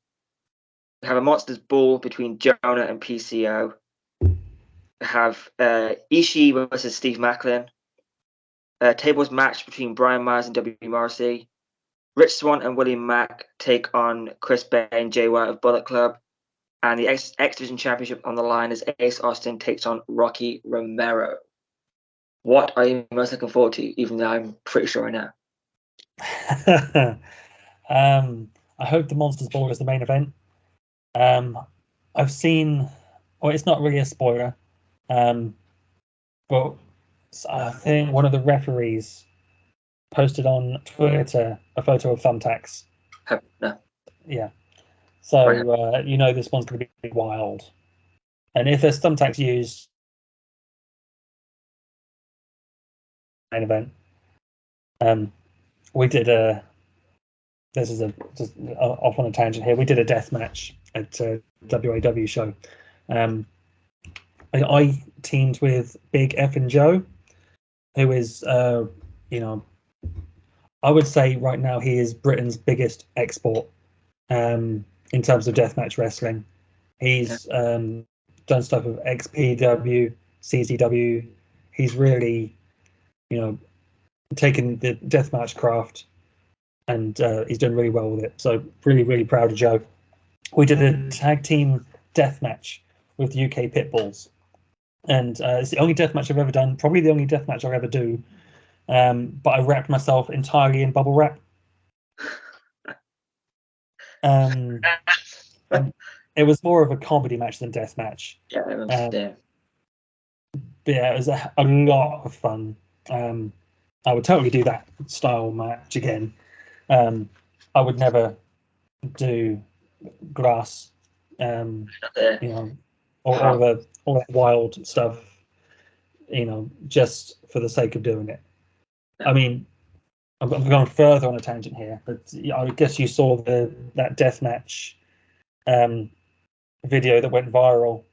We have a Monsters Ball between Jonah and PCO. We have Ishii versus Steve Macklin. Tables match between Brian Myers and W. Morrissey. Rich Swann and William Mack take on Chris Bay and Jay White of Bullet Club. And the X Division Championship on the line as Ace Austin takes on Rocky Romero. What are you most looking forward to, even though I'm pretty sure I know? I hope the Monsters Ball is the main event. I've seen, well, it's not really a spoiler, but I think one of the referees posted on Twitter a photo of thumbtacks. No. Yeah. So, you know, this one's going to be wild. And if there's thumbtacks used, main event, we did this is just off on a tangent here. We did a death match at a WAW show. I teamed with Big F and Joe, who is, you know, I would say right now he is Britain's biggest export in terms of deathmatch wrestling. He's done stuff with XPW, CZW. He's really, you know, taken the deathmatch craft and he's done really well with it. So really, really proud of Joe. We did a tag team deathmatch with UK Pitbulls. And it's the only deathmatch I've ever done, probably the only deathmatch I'll ever do. But I wrapped myself entirely in bubble wrap. It was more of a comedy match than death match. Yeah, I understand. But yeah, it was a lot of fun. I would totally do that style match again. I would never do grass, you know, or all that wild stuff, you know, just for the sake of doing it. I mean, I'm going further on a tangent here, but I guess you saw that deathmatch video that went viral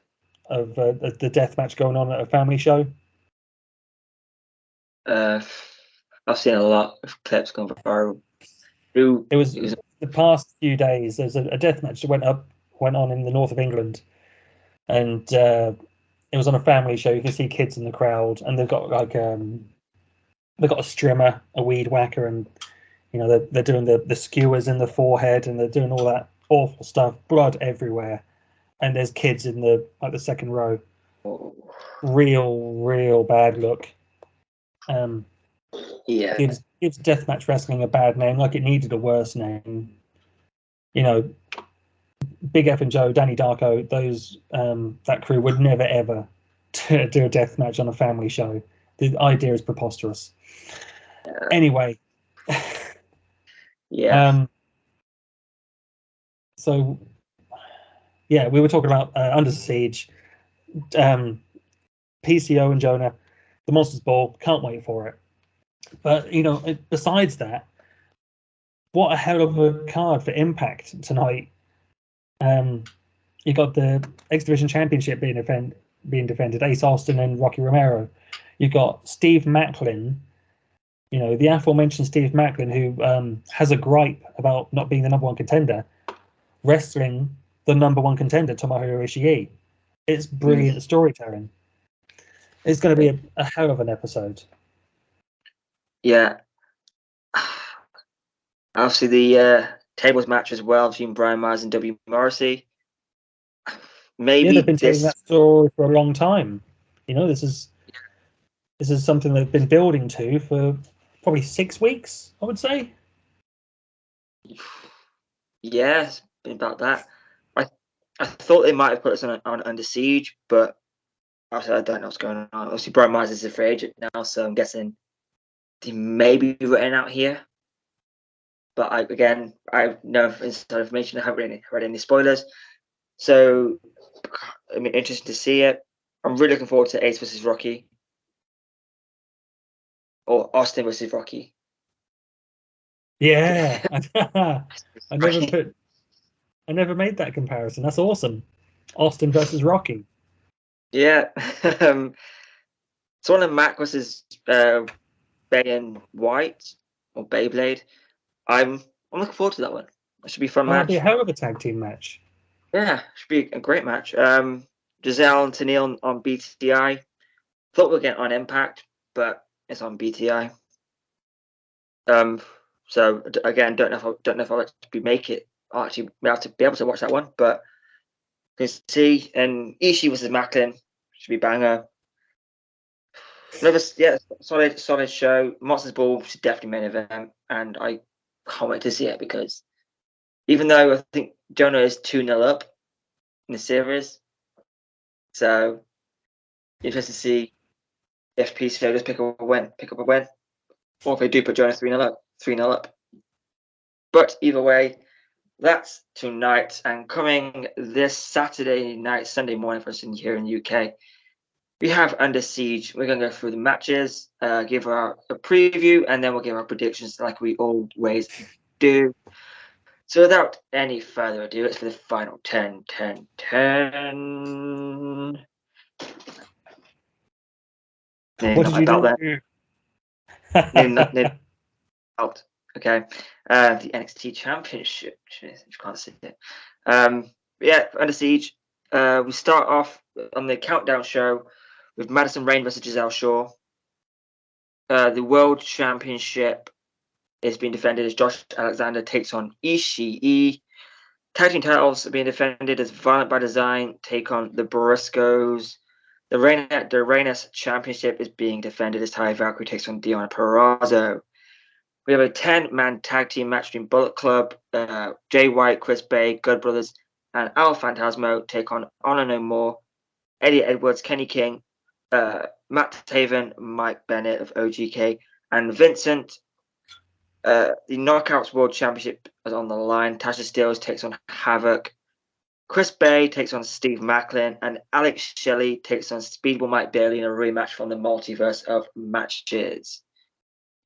of the deathmatch going on at a family show. I've seen a lot of clips going viral. It was the past few days. There's a deathmatch that went on in the north of England, and it was on a family show. You can see kids in the crowd, and they've got like they've got a strimmer, a weed whacker, and you know they're doing the skewers in the forehead, and they're doing all that awful stuff, blood everywhere, and there's kids in the second row. Real bad look. Yeah, gives deathmatch wrestling a bad name, like it needed a worse name. You know, Big F and Joe, Danny Darko, those that crew would never ever do a deathmatch on a family show. The idea is preposterous. Anyway, yeah. So yeah, we were talking about Under Siege, PCO and Jonah, the Monsters Ball. Can't wait for it. But you know, besides that, what a hell of a card for Impact tonight. You got the X Division Championship being defended, Ace Austin and Rocky Romero. You've got Steve Macklin, you know, the aforementioned Steve Macklin, who has a gripe about not being the number one contender, wrestling the number one contender, Tomohiro Ishii. It's brilliant storytelling. It's going to be a hell of an episode. Yeah. Obviously, the tables match as well between Brian Myers and W. Morrissey. Maybe they've been telling that story for a long time. You know, this is something they've been building to for probably 6 weeks, I would say. Yeah, it's been about that. I thought they might have put us on Under Siege, but obviously I don't know what's going on. Obviously, Brian Myers is a free agent now, so I'm guessing he may be written out here. But I have no inside information. I haven't read any spoilers. So, I mean, interesting to see it. I'm really looking forward to Ace versus Rocky. Or Austin versus Rocky. Yeah. I never made that comparison. That's awesome. Austin versus Rocky. Yeah. So on Mac versus Bay and White or Beyblade. I'm I'm looking forward to that one. It should be a fun That'll match. be a hell of a tag team match. Yeah, should be a great match. Giselle and Tennille on BTI. Thought we'd get on Impact, but it's on BTI. So again, don't know if I'll actually make it. I'll actually be able to watch that one, but you can see. And Ishii versus Macklin should be banger. Solid show. Monsters Ball should definitely main event, and I can't wait to see it because even though I think Jonah is 2-0 up in the series, so interested to see if PCO just pick up a win, or if they do put Jonah 3-0 up. But either way, that's tonight, and coming this Saturday night, Sunday morning for us here in the UK, we have Under Siege. We're going to go through the matches, give a preview, and then we'll give our predictions like we always do. So without any further ado, let's for the final 10. What did you do? Out. Okay. The NXT Championship. You can't see it. Under Siege. We start off on the countdown show with Madison Rayne versus Giselle Shaw. The World Championship is being defended as Josh Alexander takes on Ishii. Tag team titles are being defended as Violent by Design take on the Briscoes. The Reigns Championship is being defended as Ty Valkyrie takes on Deonna Purrazzo. We have a 10-man tag team match between Bullet Club, Jay White, Chris Bay, Good Brothers, and Al Phantasmo take on Honor No More, Eddie Edwards, Kenny King, Matt Taven, Mike Bennett of OGK, and Vincent. The Knockouts World Championship is on the line. Tasha Steelz takes on Havoc. Chris Bay takes on Steve Macklin, and Alex Shelley takes on Speedball Mike Bailey in a rematch from the Multiverse of Matches.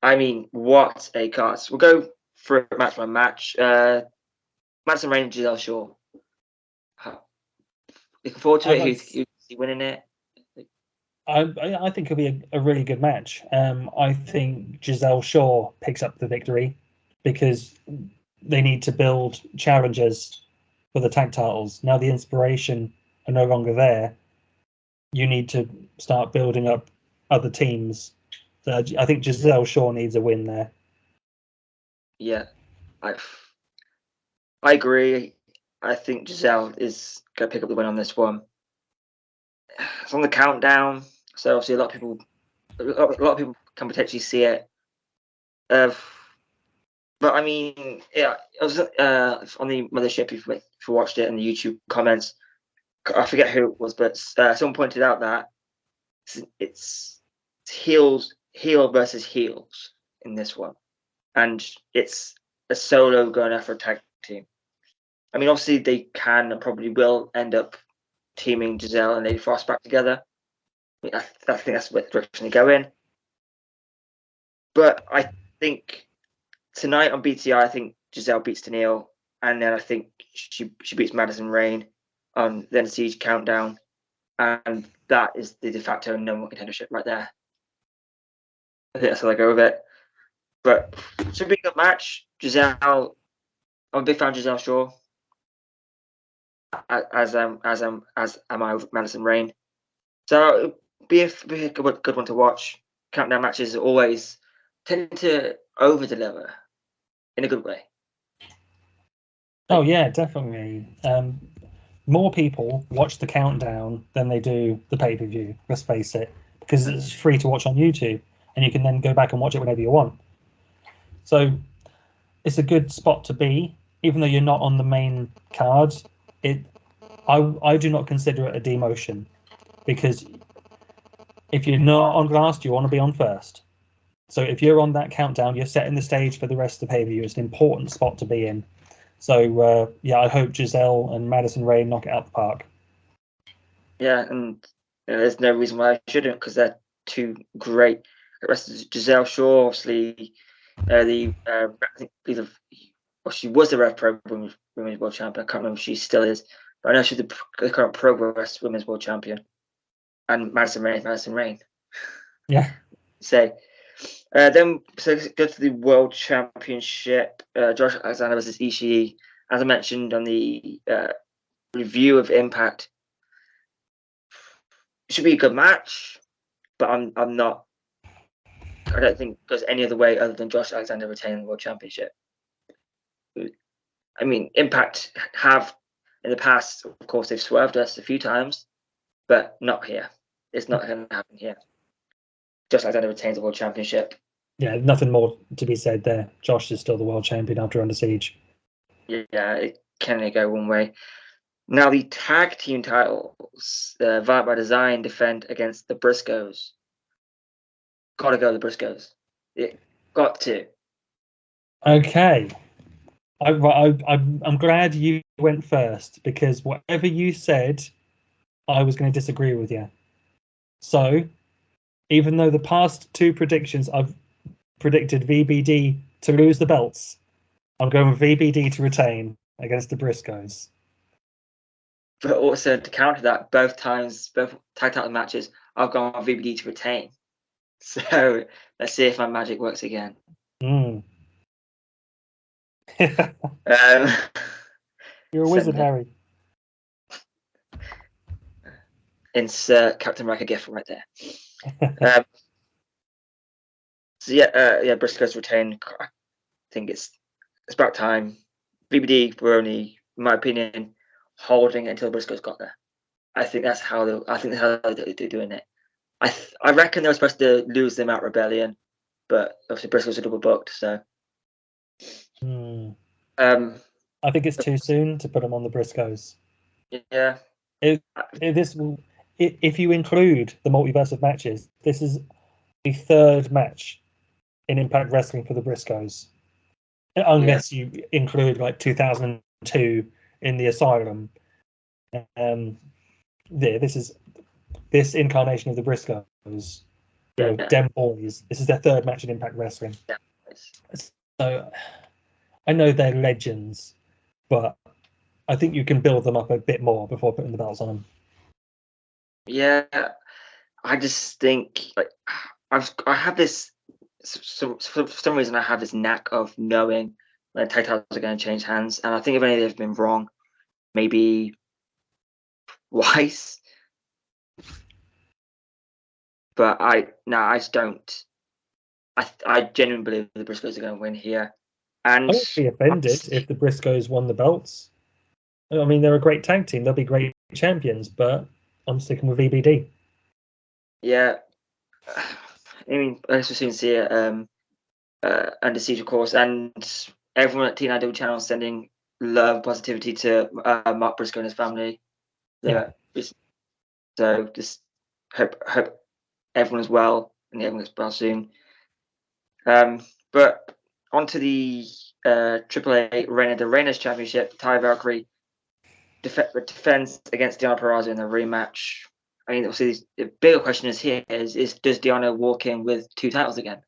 I mean, what a cast. We'll go for match by match. Madison Rayne and Giselle Shaw. Looking forward to it. Who's winning it? I think it'll be a really good match. I think Giselle Shaw picks up the victory because they need to build challengers for the tag titles. Now the inspiration are no longer there. You need to start building up other teams. So I think Giselle Shaw needs a win there. Yeah, I agree. I think Giselle is going to pick up the win on this one. It's on the countdown, so obviously a lot of people can potentially see it. But I mean, yeah, I was on the Mothership. If you watched it in the YouTube comments, I forget who it was, but someone pointed out that it's heel versus heels in this one, and it's a solo going after a tag team. I mean, obviously they can and probably will end up teaming Giselle and Lady Frost back together. I think that's where the direction they go in. But I think tonight on BTI, I think Giselle beats Tennille, and then I think she beats Madison Rayne on the Siege countdown, and that is the de facto number one contendership right there. I think that's how I go with it. But it should be a good match. Giselle, I'm a big fan of Giselle Shaw. As am I with Madison Rayne. So it'll be a good one to watch. Countdown matches always tend to over deliver in a good way. Oh yeah, definitely. More people watch the countdown than they do the pay-per-view, let's face it, because it's free to watch on YouTube and you can then go back and watch it whenever you want. So it's a good spot to be, even though you're not on the main card. I do not consider it a demotion, because if you're not on last, you want to be on first. So if you're on that countdown, you're setting the stage for the rest of the pay-per-view. It's an important spot to be in. So I hope Giselle and Madison Rayne knock it out the park. Yeah, and there's no reason why I shouldn't, because they're two great. The rest of Giselle Shaw, obviously, she was the Rev Pro Women's World Champion. I can't remember if she still is, but I know she's the current Progress Women's World Champion. And Madison Rayne. Yeah. So Then so let's go to the World Championship. Josh Alexander versus Ishii. As I mentioned on the review of Impact, it should be a good match, but I'm not. I don't think there's any other way other than Josh Alexander retaining the World Championship. I mean, Impact have in the past, of course, they've swerved us a few times, but not here. It's not going to happen here. Josh Alexander retains the World Championship. Yeah, nothing more to be said there. Josh is still the world champion after Under Siege. Yeah, it can only go one way. Now the tag team titles, Violent by Design defend against the Briscoes. Gotta go the Briscoes. It got to. Okay. I'm glad you went first, because whatever you said, I was going to disagree with you. So, even though the past two predictions I've predicted VBD to lose the belts, I'm going with VBD to retain against the Briscoes. But also to counter that, both tag title matches, I've gone on VBD to retain. So let's see if my magic works again. Mm. You're a wizard, Harry. Insert Captain America gif right there. So yeah, Briscoes retain. I think it's about time. VBD were only, in my opinion, holding it until Briscoes got there. I think that's how they're doing it. I reckon they were supposed to lose them at Rebellion, but obviously Briscoes are double booked. So, I think it's too soon to put them on the Briscoes. Yeah. If you include the multiverse of matches, this is the third match in Impact Wrestling for the Briscoes, unless you include like 2002 in the Asylum. This incarnation of the Briscoes, Dem Boys. This is their third match in Impact Wrestling. Yeah. So I know they're legends, but I think you can build them up a bit more before putting the belts on them. Yeah, I just think like I have this. So for some reason, I have this knack of knowing when tag titles are going to change hands, and I think if any of they've been wrong, maybe twice. But I just don't. I genuinely believe the Briscoes are going to win here. And I wouldn't be offended if the Briscoes won the belts. I mean, they're a great tag team. They'll be great champions, but I'm sticking with VBD. Yeah. I mean, let's just soon see it Under Siege, of course. And everyone at TNIW channel sending love, positivity to Mark Briscoe and his family. Yeah. So just hope everyone's well and everyone's well soon. But onto the AAA Reign of the Reigners Championship. Ty Valkyrie defends against Deonna Purrazzo in the rematch. I mean, obviously, the bigger question is does Deonna walk in with 2 titles again?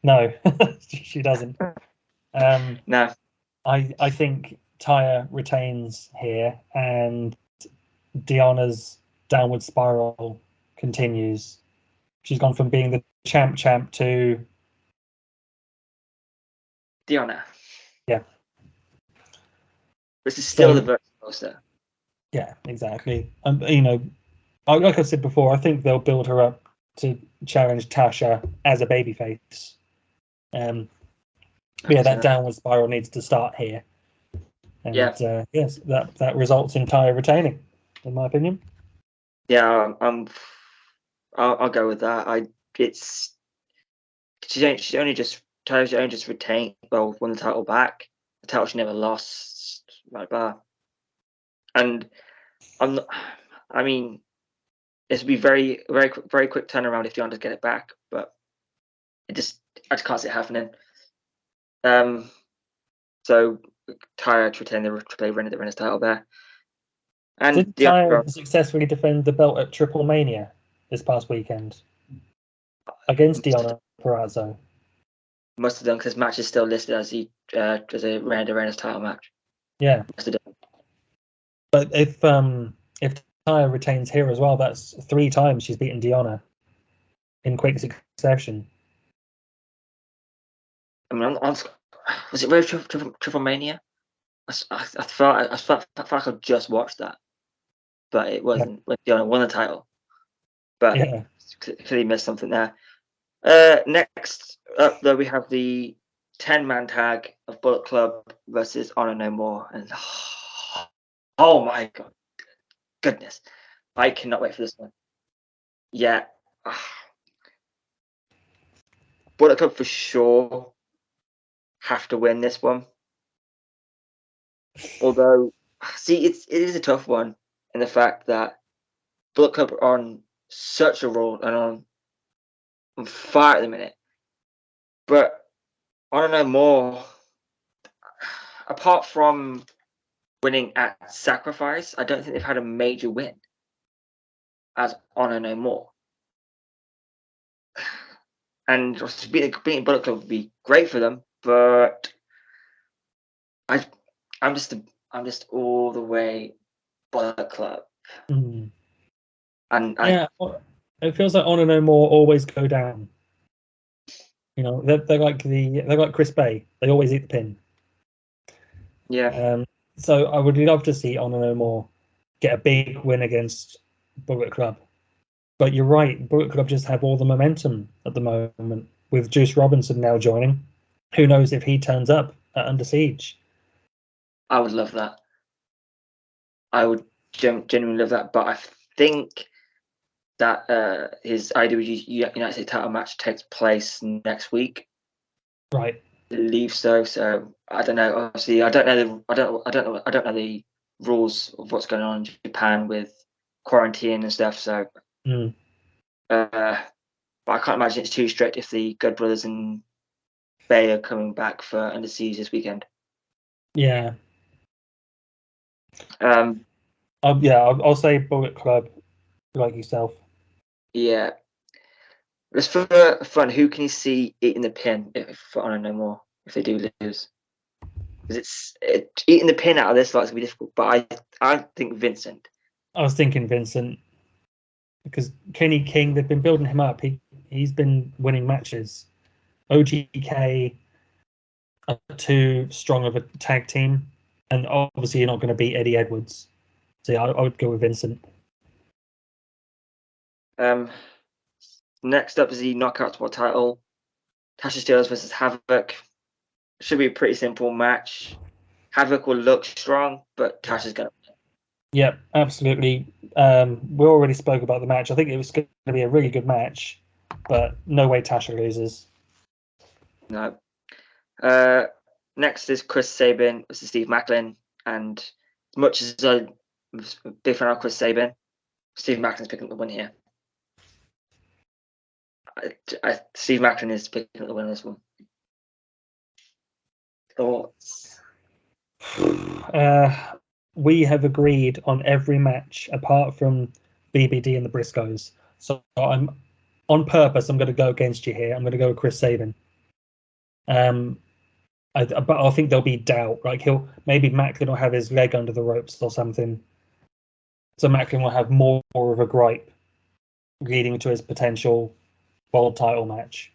No, she doesn't. No. I think Taya retains here, and Deonna's downward spiral continues. She's gone from being the champ to Deonna. Yeah. This is still the versus poster. Yeah, exactly. Like I said before, I think they'll build her up to challenge Tasha as a babyface. That downward spiral needs to start here. And yes, that results in Taya retaining, in my opinion. Yeah, I'll go with that. She only just retained, won the title back. The title she never lost, like that. And I mean, this would be very, very, very quick turnaround if Deonna does get it back, but I just can't see it happening. So Taya to retain the AAA Reign of the Reigners title there. And did Taya successfully defend the belt at Triple Mania this past weekend against Deonna Purrazzo? Must have done, because his match is still listed as a Reign of the Reigners title match. Yeah. Must have done. But if Taya McIntyre retains here as well, that's 3 times she's beaten Deonna in quick succession. I mean, was it really Triple Mania? I felt like I just watched that, but it wasn't. When Deonna won the title, but Yeah. clearly missed something there. Next up, though, we have the 10-man tag of Bullet Club versus Honor No More, and oh my goodness, I cannot wait for this one. Yeah, Bullet Club for sure have to win this one. Although, see, it is a tough one in the fact that Bullet Club are on such a roll and on fire at the minute. But I don't know more. Apart from winning at Sacrifice, I don't think they've had a major win as Honor No More. And beating Bullet Club would be great for them, but I'm just all the way Bullet Club. Mm. And yeah, it feels like Honor No More always go down. You know, they're like Chris Bay. They always eat the pin. Yeah. So I would love to see Honor No More get a big win against Bullet Club. But you're right, Bullet Club just have all the momentum at the moment, with Juice Robinson now joining. Who knows if he turns up at Under Siege? I would love that. I would genuinely love that. But I think that his AEW United States title match takes place next week. Right. I believe so. So I don't know. Obviously, I don't know the rules of what's going on in Japan with quarantine and stuff. So, but I can't imagine it's too strict if the Good Brothers and Bay are coming back for Under Siege this weekend. Yeah. I'll say Bullet Club, like yourself. Yeah. Just for fun, who can you see eating the pin for Honor No More if they do lose? Because eating the pin out of this lot's gonna be difficult. But I think Vincent. I was thinking Vincent, because Kenny King, they've been building him up. He's been winning matches. OGK are too strong of a tag team, and obviously you're not going to beat Eddie Edwards. So yeah, I would go with Vincent. Next up is the Knockout World title. Tasha Steelz versus Havoc. Should be a pretty simple match. Havoc will look strong, but Tasha's gonna win. Yeah, absolutely. We already spoke about the match. I think it was going to be a really good match, but no way Tasha loses. No. Next is Chris Sabin versus Steve Macklin, and as much as I'm a big fan of Chris Sabin, Steve Macklin's picking up the win here. Steve Macklin is picking up the win in this one. Thoughts? We have agreed on every match apart from BBD and the Briscoes. So I'm on purpose. I'm going to go against you here. I'm going to go with Chris Sabin. But I think there'll be doubt. Like Macklin will have his leg under the ropes or something. So Macklin will have more of a gripe, leading to his potential world title match.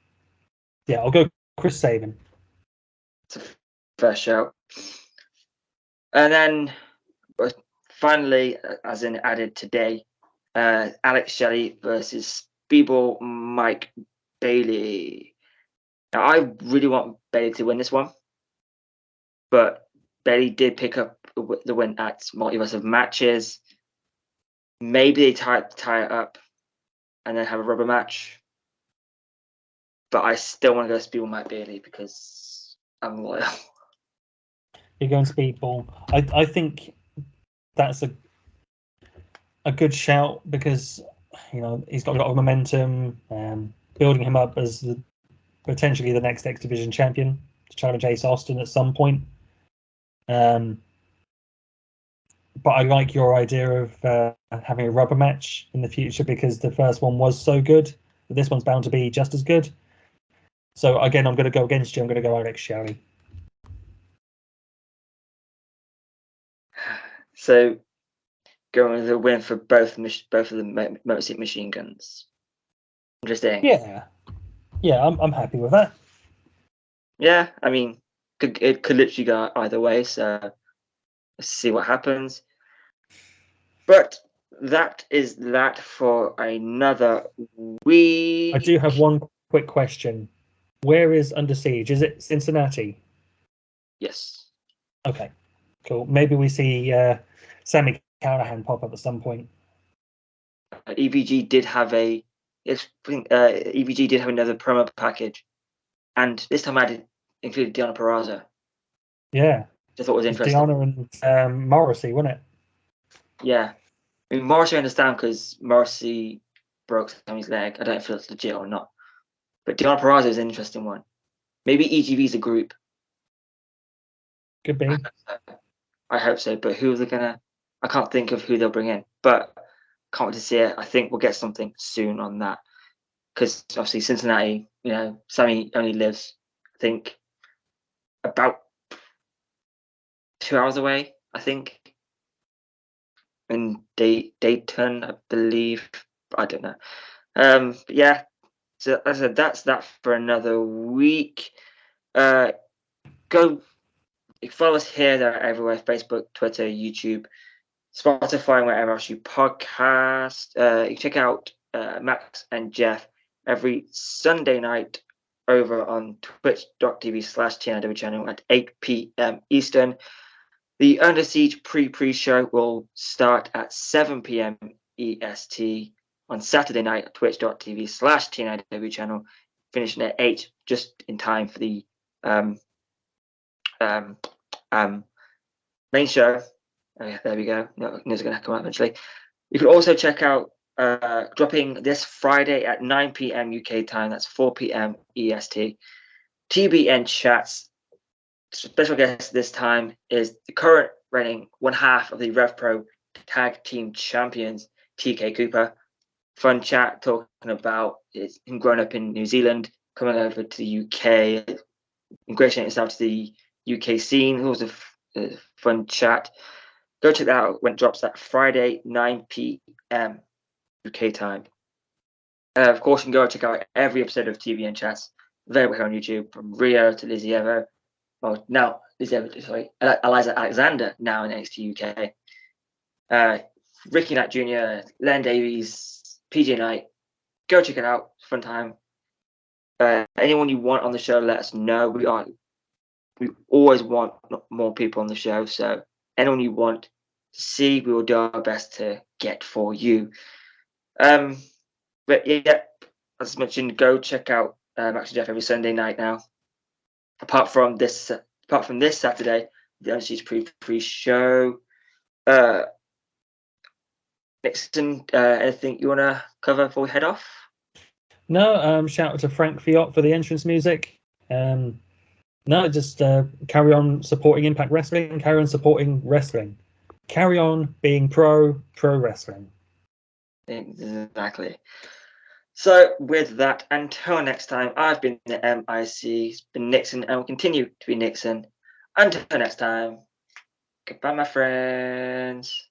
Yeah, I'll go Chris Sabin. It's a fair shout. And then finally, as in added today, Alex Shelley versus Speedball Mike Bailey. Now, I really want Bailey to win this one, but Bailey did pick up the win at Multiverse of Matches. Maybe they tie it up and then have a rubber match. But I still want to go Speedball Mike Bailey because I'm loyal. You're going Speedball. I think that's a good shout because he's got a lot of momentum, building him up as potentially the next X Division champion to challenge Ace Austin at some point. But I like your idea of having a rubber match in the future because the first one was so good that this one's bound to be just as good. So again, I'm going to go against you. I'm going to go Alex Shelley. So going with a win for both of the Motor City Machine Guns. Interesting. Yeah, I'm happy with that. Yeah, I mean, it could literally go either way, so let's see what happens. But that is that for another week. I do have one quick question. Where is Under Siege? Is it Cincinnati? Yes. Okay, cool. Maybe we see Sammy Callahan pop up at some point. EVG did have EVG did have another promo package, and this time I included Deonna Purrazzo. Yeah, I thought it was interesting. Deonna and Morrissey, wasn't it? Yeah, I mean Morrissey I understand because Morrissey broke Sammy's leg. I don't know if it's legit or not, but Deonna Purrazzo is an interesting one. Maybe EGV is a group. Could be. I hope so, but who are they gonna? I can't think of who they'll bring in, but can't wait to see it. I think we'll get something soon on that because obviously Cincinnati, Sammy only lives, I think, about 2 hours away. I think in Dayton, I believe. I don't know. But yeah. So as I said, that's that for another week. Go follow us here, there, everywhere: Facebook, Twitter, YouTube, Spotify, and wherever else you podcast. You check out Max and Jeff every Sunday night over on twitch.tv/TNW channel at 8 p.m. Eastern. The Under Siege pre-show will start at 7 p.m. EST on Saturday night at twitch.tv/TNW channel, finishing at 8, just in time for the main show. There we go. News going to come out eventually. You can also check out dropping this Friday at 9 p.m. UK time. That's 4 p.m. EST. TBN chats. Special guest this time is the current reigning one half of the Rev Pro Tag Team Champions, TK Cooper. Fun chat talking about him growing up in New Zealand, coming over to the UK, ingratiating himself to the UK scene. It was a fun chat. Go check that out when it drops that Friday, 9 p.m. UK time. Of course, you can go check out every episode of TBN Chats available here on YouTube, from Rio to Lizzie Evo. Well, now Eliza Alexander now in NXT UK. Ricky Knight Jr., Len Davies, PJ Knight. Go check it out. Fun time. Anyone you want on the show, let us know. We always want more people on the show, so anyone you want to see, we will do our best to get for you. But yeah, as mentioned, go check out Max and Jeff every Sunday night now. Apart from this Saturday, the Under Siege pre-show. Nixon, anything you want to cover before we head off? No, shout out to Frank Fiat for the entrance music. No, just carry on supporting Impact Wrestling, carry on supporting wrestling. Carry on being pro wrestling. Exactly. So with that, until next time, I've been the MIC, it's been Nixon, and will continue to be Nixon. Until next time, goodbye, my friends.